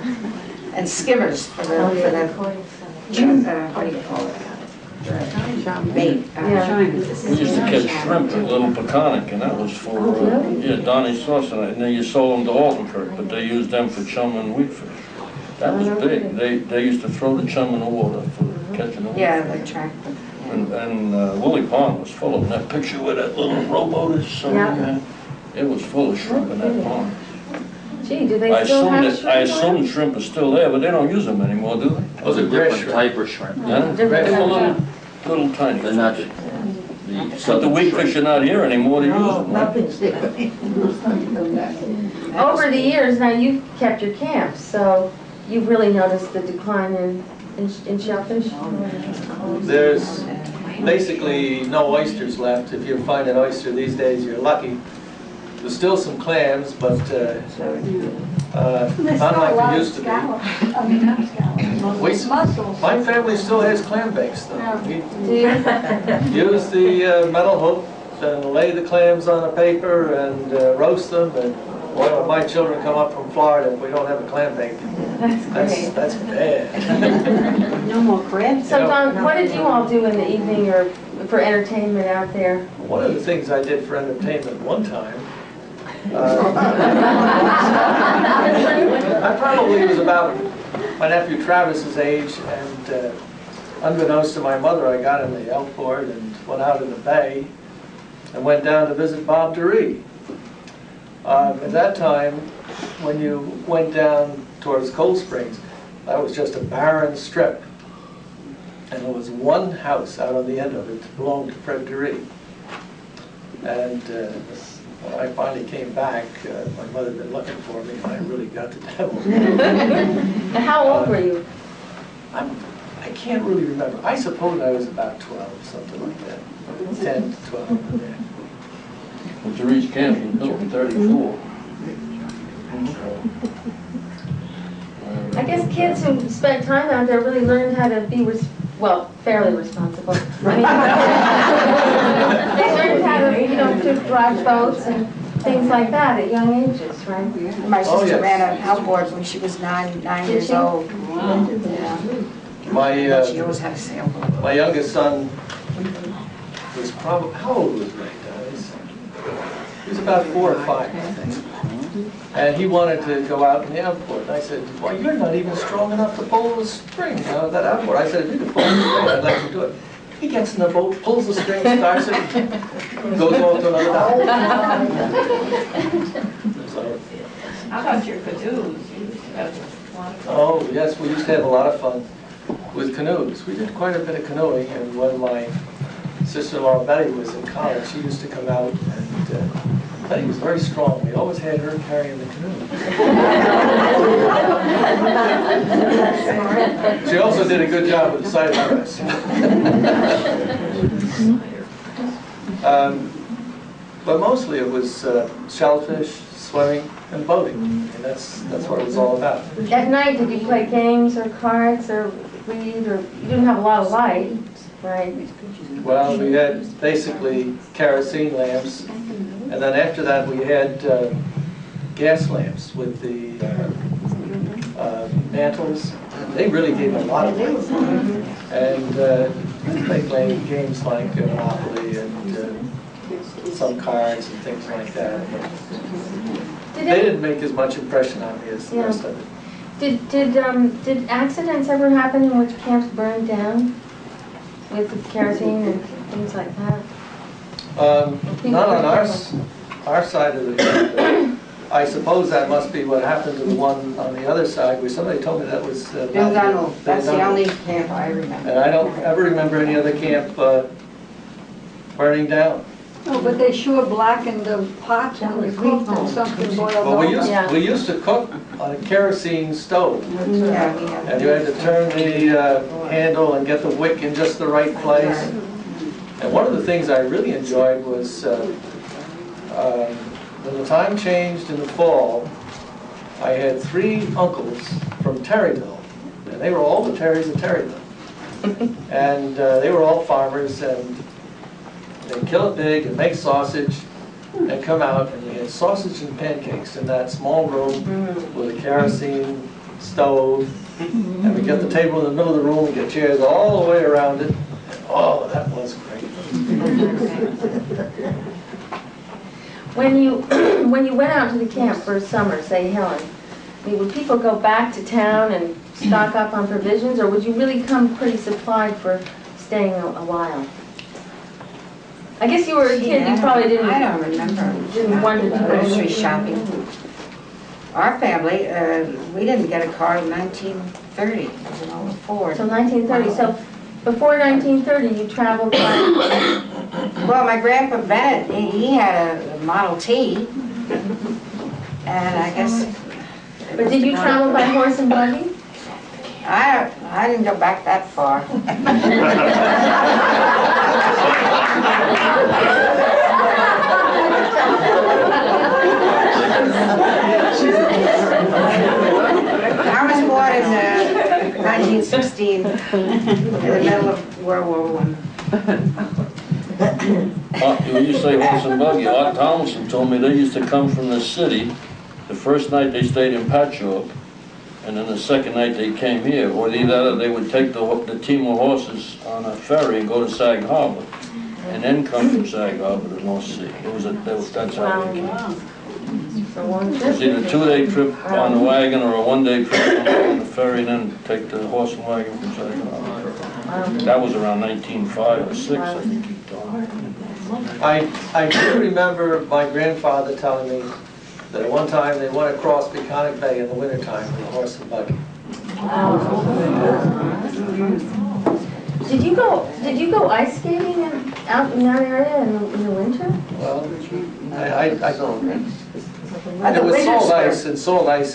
and skimmers for the what do you call it? Bait. We used to catch shrimp at Little Peconic, and that was for, Donnie Sauce, and then you sold them to Albuquerque, but they used them for chum and wheatfish. That was big. They used to throw the chum in the water for catching them. Yeah, they tracked them. And Willie Pond was full of them. That picture where that little rowboat is, so, Yeah. it was full of shrimp in that pond. Gee, do they still have shrimp? I assume shrimp is still there, but they don't use them anymore, do they? Was it Different fresh? type of shrimp. Yeah? Different They were type. little tiny. They're not the But the weak fish are not here anymore to use no, them, right? nothing's different. Over the years, now you've kept your camps, so you've really noticed the decline in shellfish? There's basically no oysters left. If you find an oyster these days, you're lucky. There's still some clams, but There's not not a like lot there of used to be. scallops. I mean, not scallops, mussels. My family still has clam bakes, though. Yeah. We Do you? use the metal hook and lay the clams on a paper and roast them. And boy, when my children come up from Florida, if we don't have a clam bake, that's bad. No more crabs? So Don, what did you all do in the evening or for entertainment out there? One of the things I did for entertainment one time, I probably was about my nephew Travis's age, and unbeknownst to my mother, I got in the outboard and went out in the bay and went down to visit Bob DeRee. At that time, when you went down towards Cold Springs, that was just a barren strip. And there was one house out on the end of it that belonged to Fred DeRee. And when I finally came back, my mother had been looking for me, and I really got the devil. And how old were you? I can't really remember. I suppose I was about 12, something like that. 10 to 12. Yeah. Well, to reach camp was built in 34. I guess kids who spent time out there really learned how to be, fairly responsible. I mean, they learned how to, to drive boats and things like that at young ages, right? My Oh, sister yes. ran an outboard when she was nine Did years she? old. Wow. Yeah. She My always had a sailboat. my youngest son was probably, how old was Ray? He was about 4 or 5, I think. And he wanted to go out in the outboard. And I said, well, you're not even strong enough to pull the string out of that outboard. I said, if you could pull the string, I'd let you do it. He gets in the boat, pulls the string, starts it, goes off to another dock. So, How about your canoes? You used to have a lot of oh, yes, we used to have a lot of fun with canoes. We did quite a bit of canoeing, and when my sister-in-law Betty was in college, she used to come out, and Betty was very strong. We always had her carrying the canoe. She also did a good job with the side dress. But mostly it was shellfish, swimming, and boating. And that's what it was all about. At night, did you play games or cards or read, or you didn't have a lot of light, right? Well, we had basically kerosene lamps, and then after that we had gas lamps with the mantles. They really gave a lot of light. And they played games like Monopoly and some cards and things like that. They didn't make as much impression on me as the rest of it. Did accidents ever happen in which camps burned down with the kerosene and things like that? Not on our side of the camp. I suppose that must be what happened to the one on the other side, where somebody told me that was Bill Dunlop. That's the only camp I remember. And I don't ever remember any other camp burning down. No, but they sure blackened the pots when you cooked and something boiled Well, over. we used to cook on a kerosene stove. Yeah, we had. And you had to turn the handle and get the wick in just the right place. And one of the things I really enjoyed was when the time changed in the fall, I had 3 uncles from Terryville. And they were all the Terrys of Terryville. And they were all farmers, and they'd kill a pig and make sausage and come out, and we had sausage and pancakes in that small room with a kerosene stove. And we get the table in the middle of the room, we get chairs all the way around it. And, oh, that was great. When you went out to the camp for summer, say Helen, I mean, would people go back to town and stock up on provisions, or would you really come pretty supplied for staying a while? I guess you were a kid, you probably didn't. I don't remember. Didn't wonder to go Grocery shopping. Our family, we didn't get a car in 1930. It was an old Ford. So 1930. So before 1930, you traveled by. Well, my grandpa Bennett, he had a Model T, and I guess. But did you travel by horse and buggy? I didn't go back that far. I was born in 1916, in the middle of World War I. When you say horse and buggy, Art Thomason told me they used to come from the city. The first night they stayed in Patchogue, and then the second night they came here. Or either they would take the team of horses on a ferry and go to Sag Harbor, and then come from Sag Harbor to North Sea. That's how they came. It was either a 2-day trip on the wagon or a 1-day trip on the ferry, and then take the horse and wagon from Sag Harbor. That was around 1905 or 6, I think he told me. I do remember my grandfather telling me that at one time they went across Peconic Bay in the wintertime with a horse and buggy. Did you go ice skating out in that area in the winter? Well, it was salt ice is not as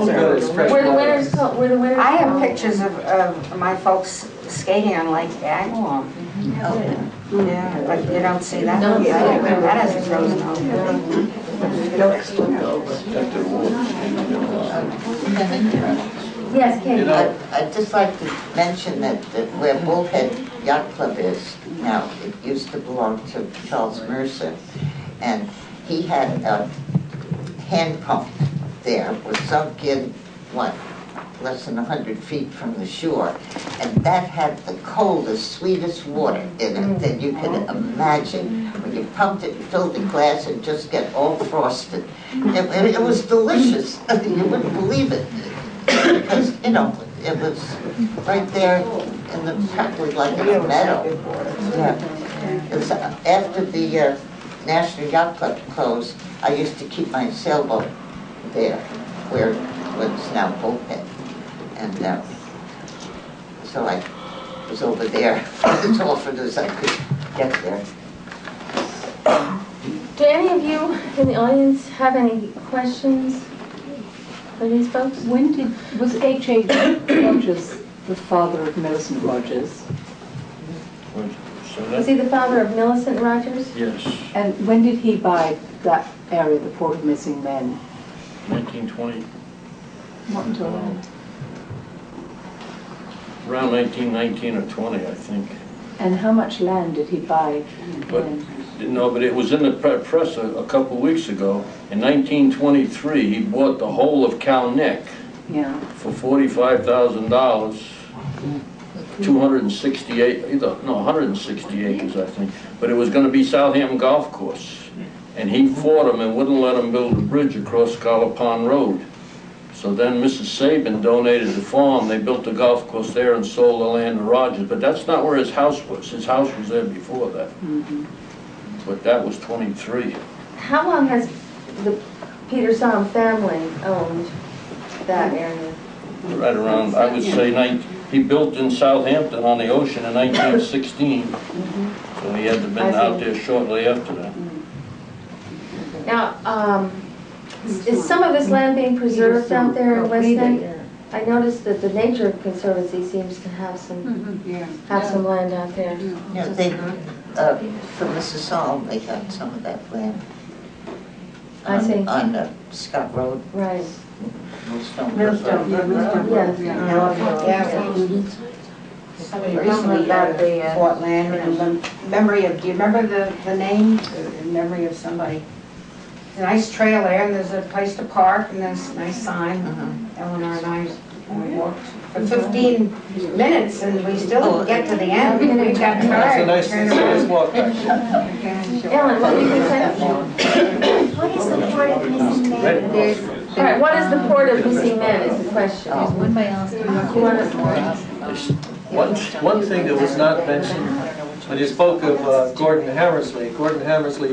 good as fresh Were the water. winters cold? Were the winters I have cold? pictures of my folks skating on Lake Agawam. Yeah, but you don't see that. Don't see it. That hasn't frozen over. Yes, Kate. You know, I'd just like to mention that where Bullhead Yacht Club is now, it used to belong to Charles Mercer, and he had a hand pump there, was sunk in, less than 100 feet from the shore, and that had the coldest, sweetest water in it that you could imagine. When you pumped it, you filled the glass, and just get all frosted. It was delicious. You wouldn't believe it. Because, you know, it was right there in the, practically like in a meadow. Yeah. It was after the National Yacht Club closed, I used to keep my sailboat there, where it's now Bullhead. And so I was over there as often as I could get there. Do any of you in the audience have any questions for these folks? Was H.A. Rogers the father of Millicent Rogers? Was he the father of Millicent Rogers? Yes, And when did he buy that area, the Port of Missing Men? 1920, Not until then. around 1919 or 20, I think. And how much land did he buy But then? no, but it was in the press a couple of weeks ago. In 1923, he bought the whole of Cow Neck Yeah. for $45,000. 160 acres, I think. But it was going to be Southampton Golf Course. And he fought him and wouldn't let him build a bridge across Scholar Pond Road. So then Mrs. Sabin donated the farm. They built the golf course there and sold the land to Rogers. But that's not where his house was. His house was there before that. But that was 23. How long has the Peter Somm family owned that area? Right around, I would say, he built in Southampton on the ocean in 1916. So he had to have been out there shortly after that. Now, is some of this land being preserved out there in West End? I noticed that the Nature Conservancy seems to have some land out there. Yeah, they, from Mrs. Saul, they got some of that land. I see. On Scott Road. Right. Millstone. Yes. Somebody recently bought land in memory of, do you remember the name? In memory of somebody. A nice trail there, and there's a place to park, and there's a nice sign. Eleanor and I walked for 15 minutes, and we still didn't get to the end. We got That's a tired. nice walk back there. Ellen, what were you going to say? What is the Port of Missing Men? All right, what is the Port of Missing Men is the question. One by Austin. One thing that was not mentioned, when you spoke of Gordon Hammersley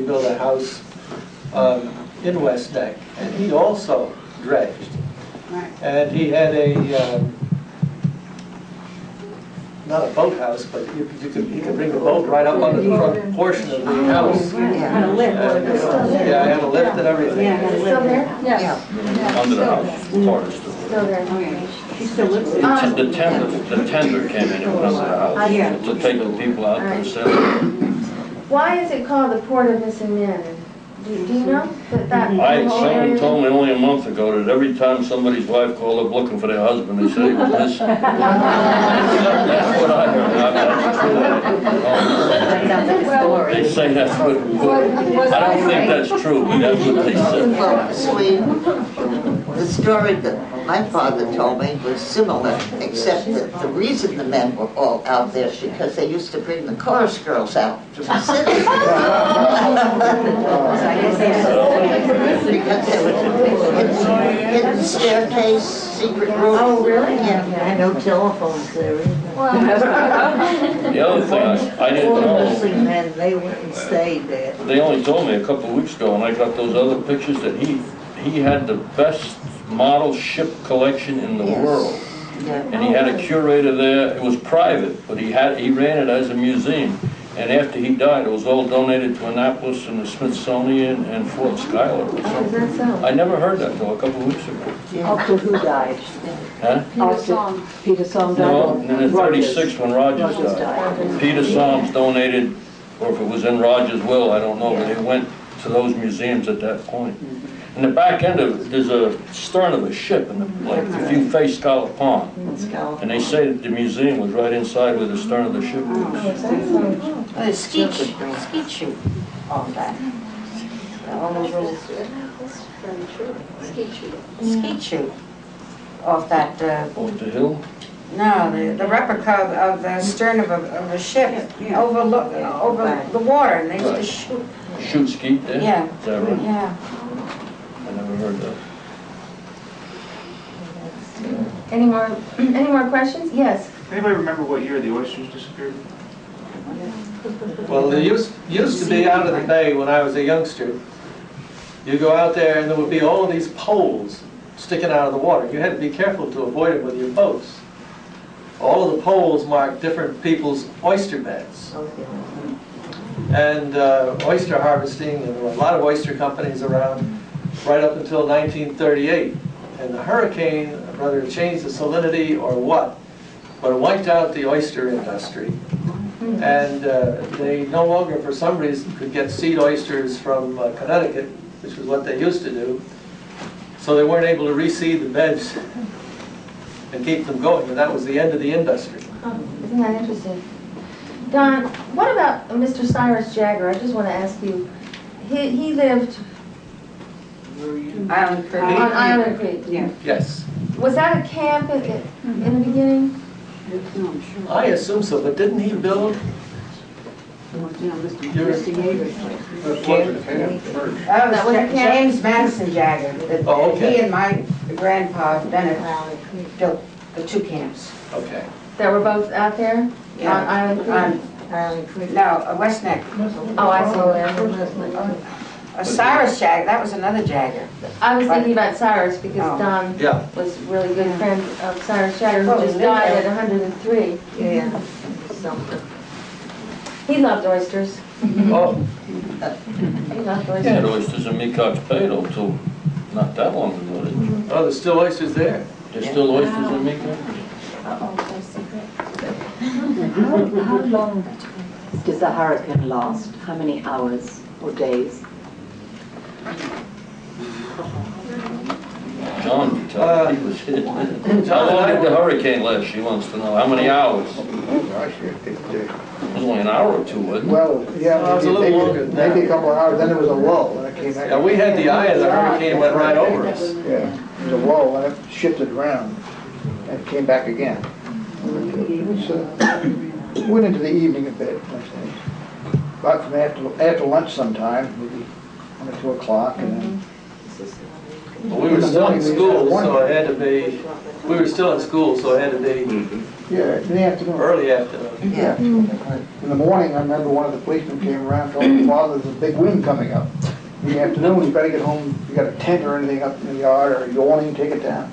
built a house in West Neck, and he also dredged. And he had not a boathouse, but he could bring the boat right up under the front portion of the house. Yeah. Yeah, I had a lift and everything. Still there? Yes. Under the house, part is still Still there. He still lives there. The tender came in and went under the house to take the people out to sell. Why is it called the Port of Missing Men? Do you know that Someone area? told me only a month ago that every time somebody's wife called up looking for their husband, they said he was missing. That's what I heard. Now, that's true. They say that's what, I don't think that's true, but that's what they said. Well, actually, the story that my father told me was similar, except that the reason the men were all out there is because they used to bring the chorus girls out from the city. Because there was a hidden staircase, secret room. Oh, really? Yeah. And no telephones there either. The other thing I didn't know, Missing men, they went and stayed there. they only told me a couple of weeks ago, and I got those other pictures, that he had the best model ship collection in the Yes. world. Yeah. And he had a curator there. It was private, but he ran it as a museum. And after he died, it was all donated to Annapolis and the Smithsonian and Fort Schuyler. Is that so? I never heard that till a couple of weeks ago. After who died? Huh? Peter Song died? No, and in Rogers. '36 when Rogers Rogers died. died. Peter Soms donated, or if it was in Rogers' will, I don't know, but it went to those museums at that point. In the back end of it, there's a stern of a ship, and like if you face Scholar Pond, and they say that the museum was right inside where the stern of the ship was. The skeet shoot off that. All those little skeet shoot off that, Off the hill. no, the replica of the stern of a ship over the water, and they used to shoot. Shoot skeet there? Yeah. Is that right? Yeah. I never heard that. Any more questions? Yes. Anybody remember what year the oysters disappeared? Well, they used to be out of the bay when I was a youngster. You go out there and there would be all of these poles sticking out of the water. You had to be careful to avoid them with your boats. All of the poles marked different people's oyster beds. And oyster harvesting, and there were a lot of oyster companies around right up until 1938. And the hurricane, whether it changed the salinity or what, but it wiped out the oyster industry. And they no longer, for some reason, could get seed oysters from Connecticut, which was what they used to do. So they weren't able to reseed the beds and keep them going, and that was the end of the industry. Oh, isn't that interesting? Don, what about Mr. Cyrus Jagger? I just want to ask you, he lived Island Creek. on Island Creek. Yeah. Yes, Was that a camp in the beginning? I assume so, but didn't he build? That was James Madison Jagger. Oh, okay. He and my grandpa Bennett built the two camps. Okay. That were both out there on Island Creek? No, West Neck. Oh, I see. Cyrus Jagger, that was another Jagger. I was thinking about Cyrus because Oh. Don Yeah. was a really good friend of Cyrus Jagger, Well, who he just lived died there. at 103. Yeah. He loved oysters. Oh, He loved Had oysters. oysters in Mecox Bay though, till not that long ago. oh, there's still oysters there. There's still oysters in Mecox? How long did the hurricane last? How many hours or days? John, can tell he was hit. How long did the hurricane last, she wants to know? How many hours? It was only an hour or two, wasn't it? Well, yeah, Well, it was a little longer than that. maybe a couple of hours, then there was a lull, and it came back. Yeah, we had the eye of the hurricane went right over us. Yeah, there was a lull, and it shifted around, and it came back again. It was, went into the evening a bit, I think. About from after lunch sometime, maybe 1 or 2 o'clock, and then. Well, we were still in school, so it had to be, we were still in school, so it had to be Yeah, in the afternoon. early afternoon. Yeah. In the morning, I remember one of the policemen came around, told my father there's a big wind coming up. In the afternoon, you better get home, you got a tent or anything up in the yard, or you awning, take it down.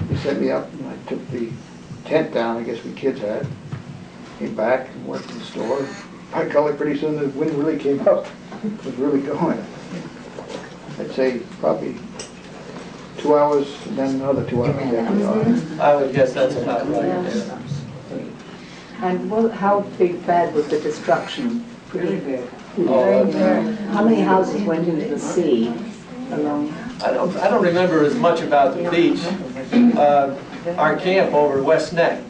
He set me up, and I took the tent down, I guess we kids had. Came back and went to the store. By golly, pretty soon the wind really came up. It was really going. I'd say probably 2 hours, and then another 2 hours after that. I would guess that's about right there. And how bad was the destruction? Pretty big. How many houses went into the sea along? I don't remember as much about the beach. Our camp over at West Neck,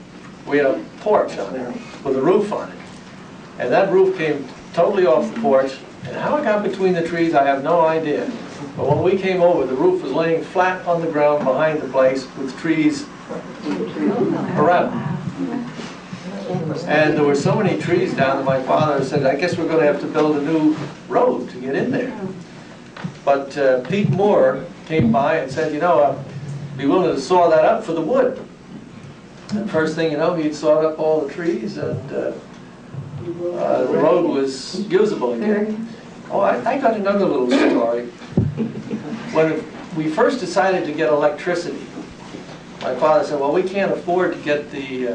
we had a porch on there with a roof on it. And that roof came totally off the porch. And how it got between the trees, I have no idea. But when we came over, the roof was laying flat on the ground behind the place with trees around. And there were so many trees down that my father said, I guess we're going to have to build a new road to get in there. But Pete Moore came by and said, you know, I'd be willing to saw that up for the wood. And first thing you know, he'd sawed up all the trees, and the road was usable again. Oh, I got another little story. When we first decided to get electricity, my father said, well, we can't afford to get the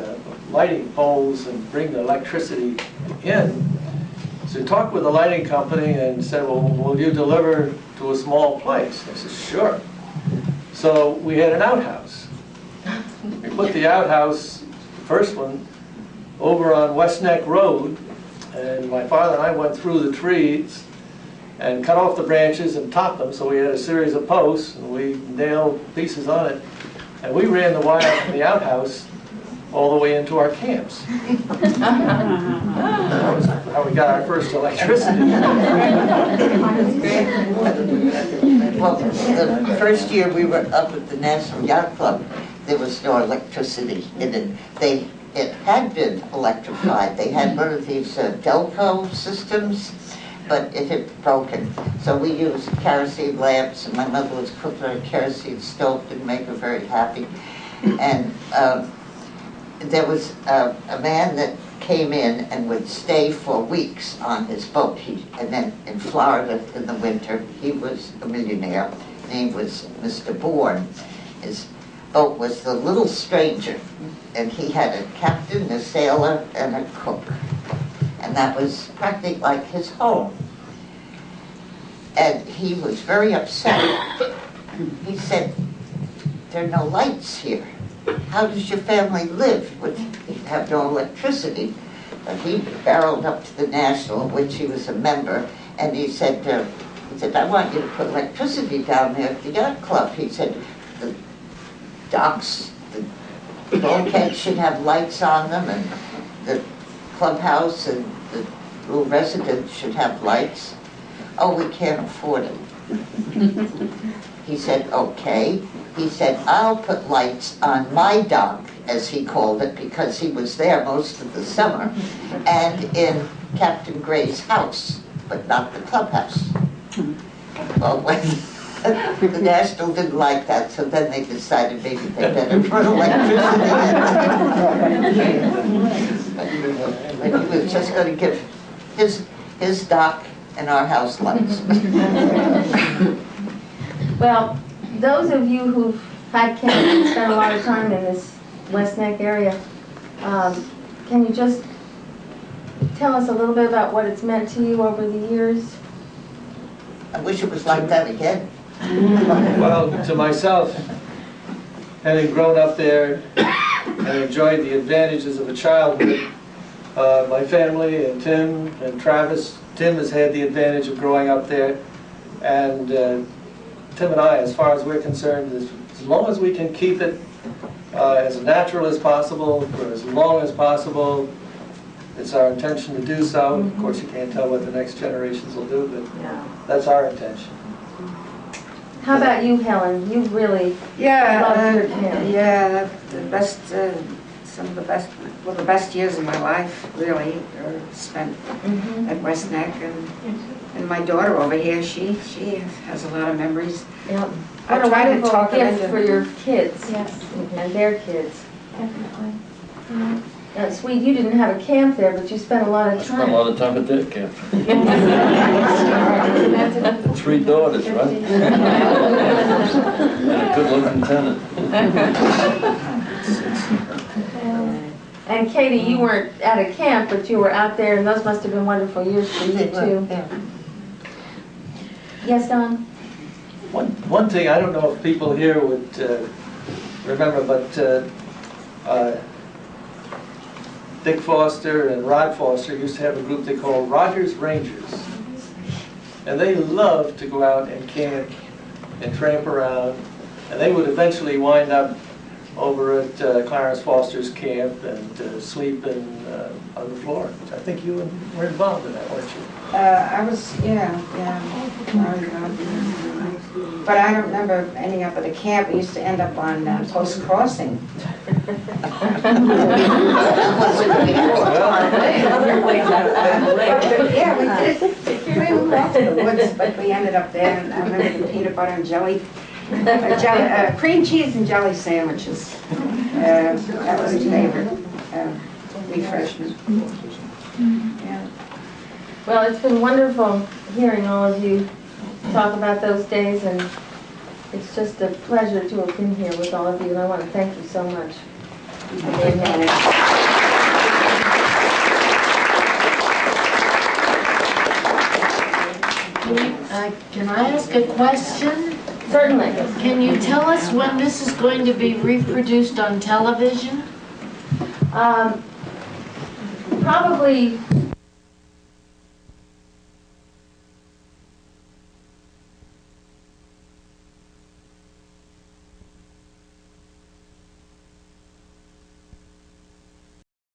lighting poles and bring the electricity in. So he talked with the lighting company and said, well, will you deliver to a small place? I said, sure. So we had an outhouse. We put the outhouse, the first one, over on West Neck Road, and my father and I went through the trees and cut off the branches and topped them, so we had a series of posts, and we nailed pieces on it, and we ran the wire from the outhouse all the way into our camps. That was how we got our first electricity. Well, the first year we were up at the National Yacht Club, there was no electricity in it. It had been electrified. They had one of these Delco systems, but it had broken. So we used kerosene lamps, and my mother was cooking on a kerosene stove, didn't make her very happy. And there was a man that came in and would stay for weeks on his boat. And then in Florida in the winter, he was a millionaire. His name was Mr. Bourne. His boat was the Little Stranger, and he had a captain, a sailor, and a cook. And that was practically like his home. And he was very upset. He said, there are no lights here. How does your family live? You have no electricity. But he barreled up to the National, of which he was a member, and he said, I want you to put electricity down there at the yacht club. He said, the docks, the bulkheads should have lights on them, and the clubhouse and the little residents should have lights. Oh, we can't afford it. He said, okay. He said, I'll put lights on my dock, as he called it, because he was there most of the summer, and in Captain Gray's house, but not the clubhouse. Well, when the National didn't like that, so then they decided maybe they better put electricity in. But he was just going to give his dock and our house lights. Well, those of you who've had camp and spent a lot of time in this West Neck area, can you just tell us a little bit about what it's meant to you over the years? I wish it was like that again. Well, to myself, having grown up there and enjoyed the advantages of a childhood, my family and Tim and Travis, Tim has had the advantage of growing up there, and Tim and I, as far as we're concerned, as long as we can keep it as natural as possible for as long as possible, it's our intention to do so. Of course, you can't tell what the next generations will do, but that's our intention. How about you, Helen? You really loved your camp. Yeah, the best, some of the best, well, the best years of my life, really, are spent at West Neck, and my daughter over here, she has a lot of memories. Yep. I What a tried to wonderful talk her gift into- for your kids. Yes, And their kids. definitely. Now, sweet, you didn't have a camp there, but you spent a lot I of spent a time. lot of time at that camp. 3 daughters, right? And a good-looking tenant. And Katie, you weren't at a camp, but you were out there, and those must have been wonderful years for you, too. Yes, Don? One thing, I don't know if people here would remember, but Dick Foster and Rod Foster used to have a group they called Rogers Rangers. And they loved to go out and camp and tramp around. And they would eventually wind up over at Clarence Foster's camp and sleeping on the floor. I think you were involved in that, weren't you? I was, yeah. But I don't remember ending up at a camp. We used to end up on Post Crossing. Yeah, we did. We moved off to the woods, but we ended up there. And I remember the peanut butter and jelly, cream cheese and jelly sandwiches. That was a favorite refreshment. Yeah. Well, it's been wonderful hearing all of you talk about those days, and it's just a pleasure to have been here with all of you, and I want to thank you so much. Can I ask a question? Certainly. Can you tell us when this is going to be reproduced on television? Probably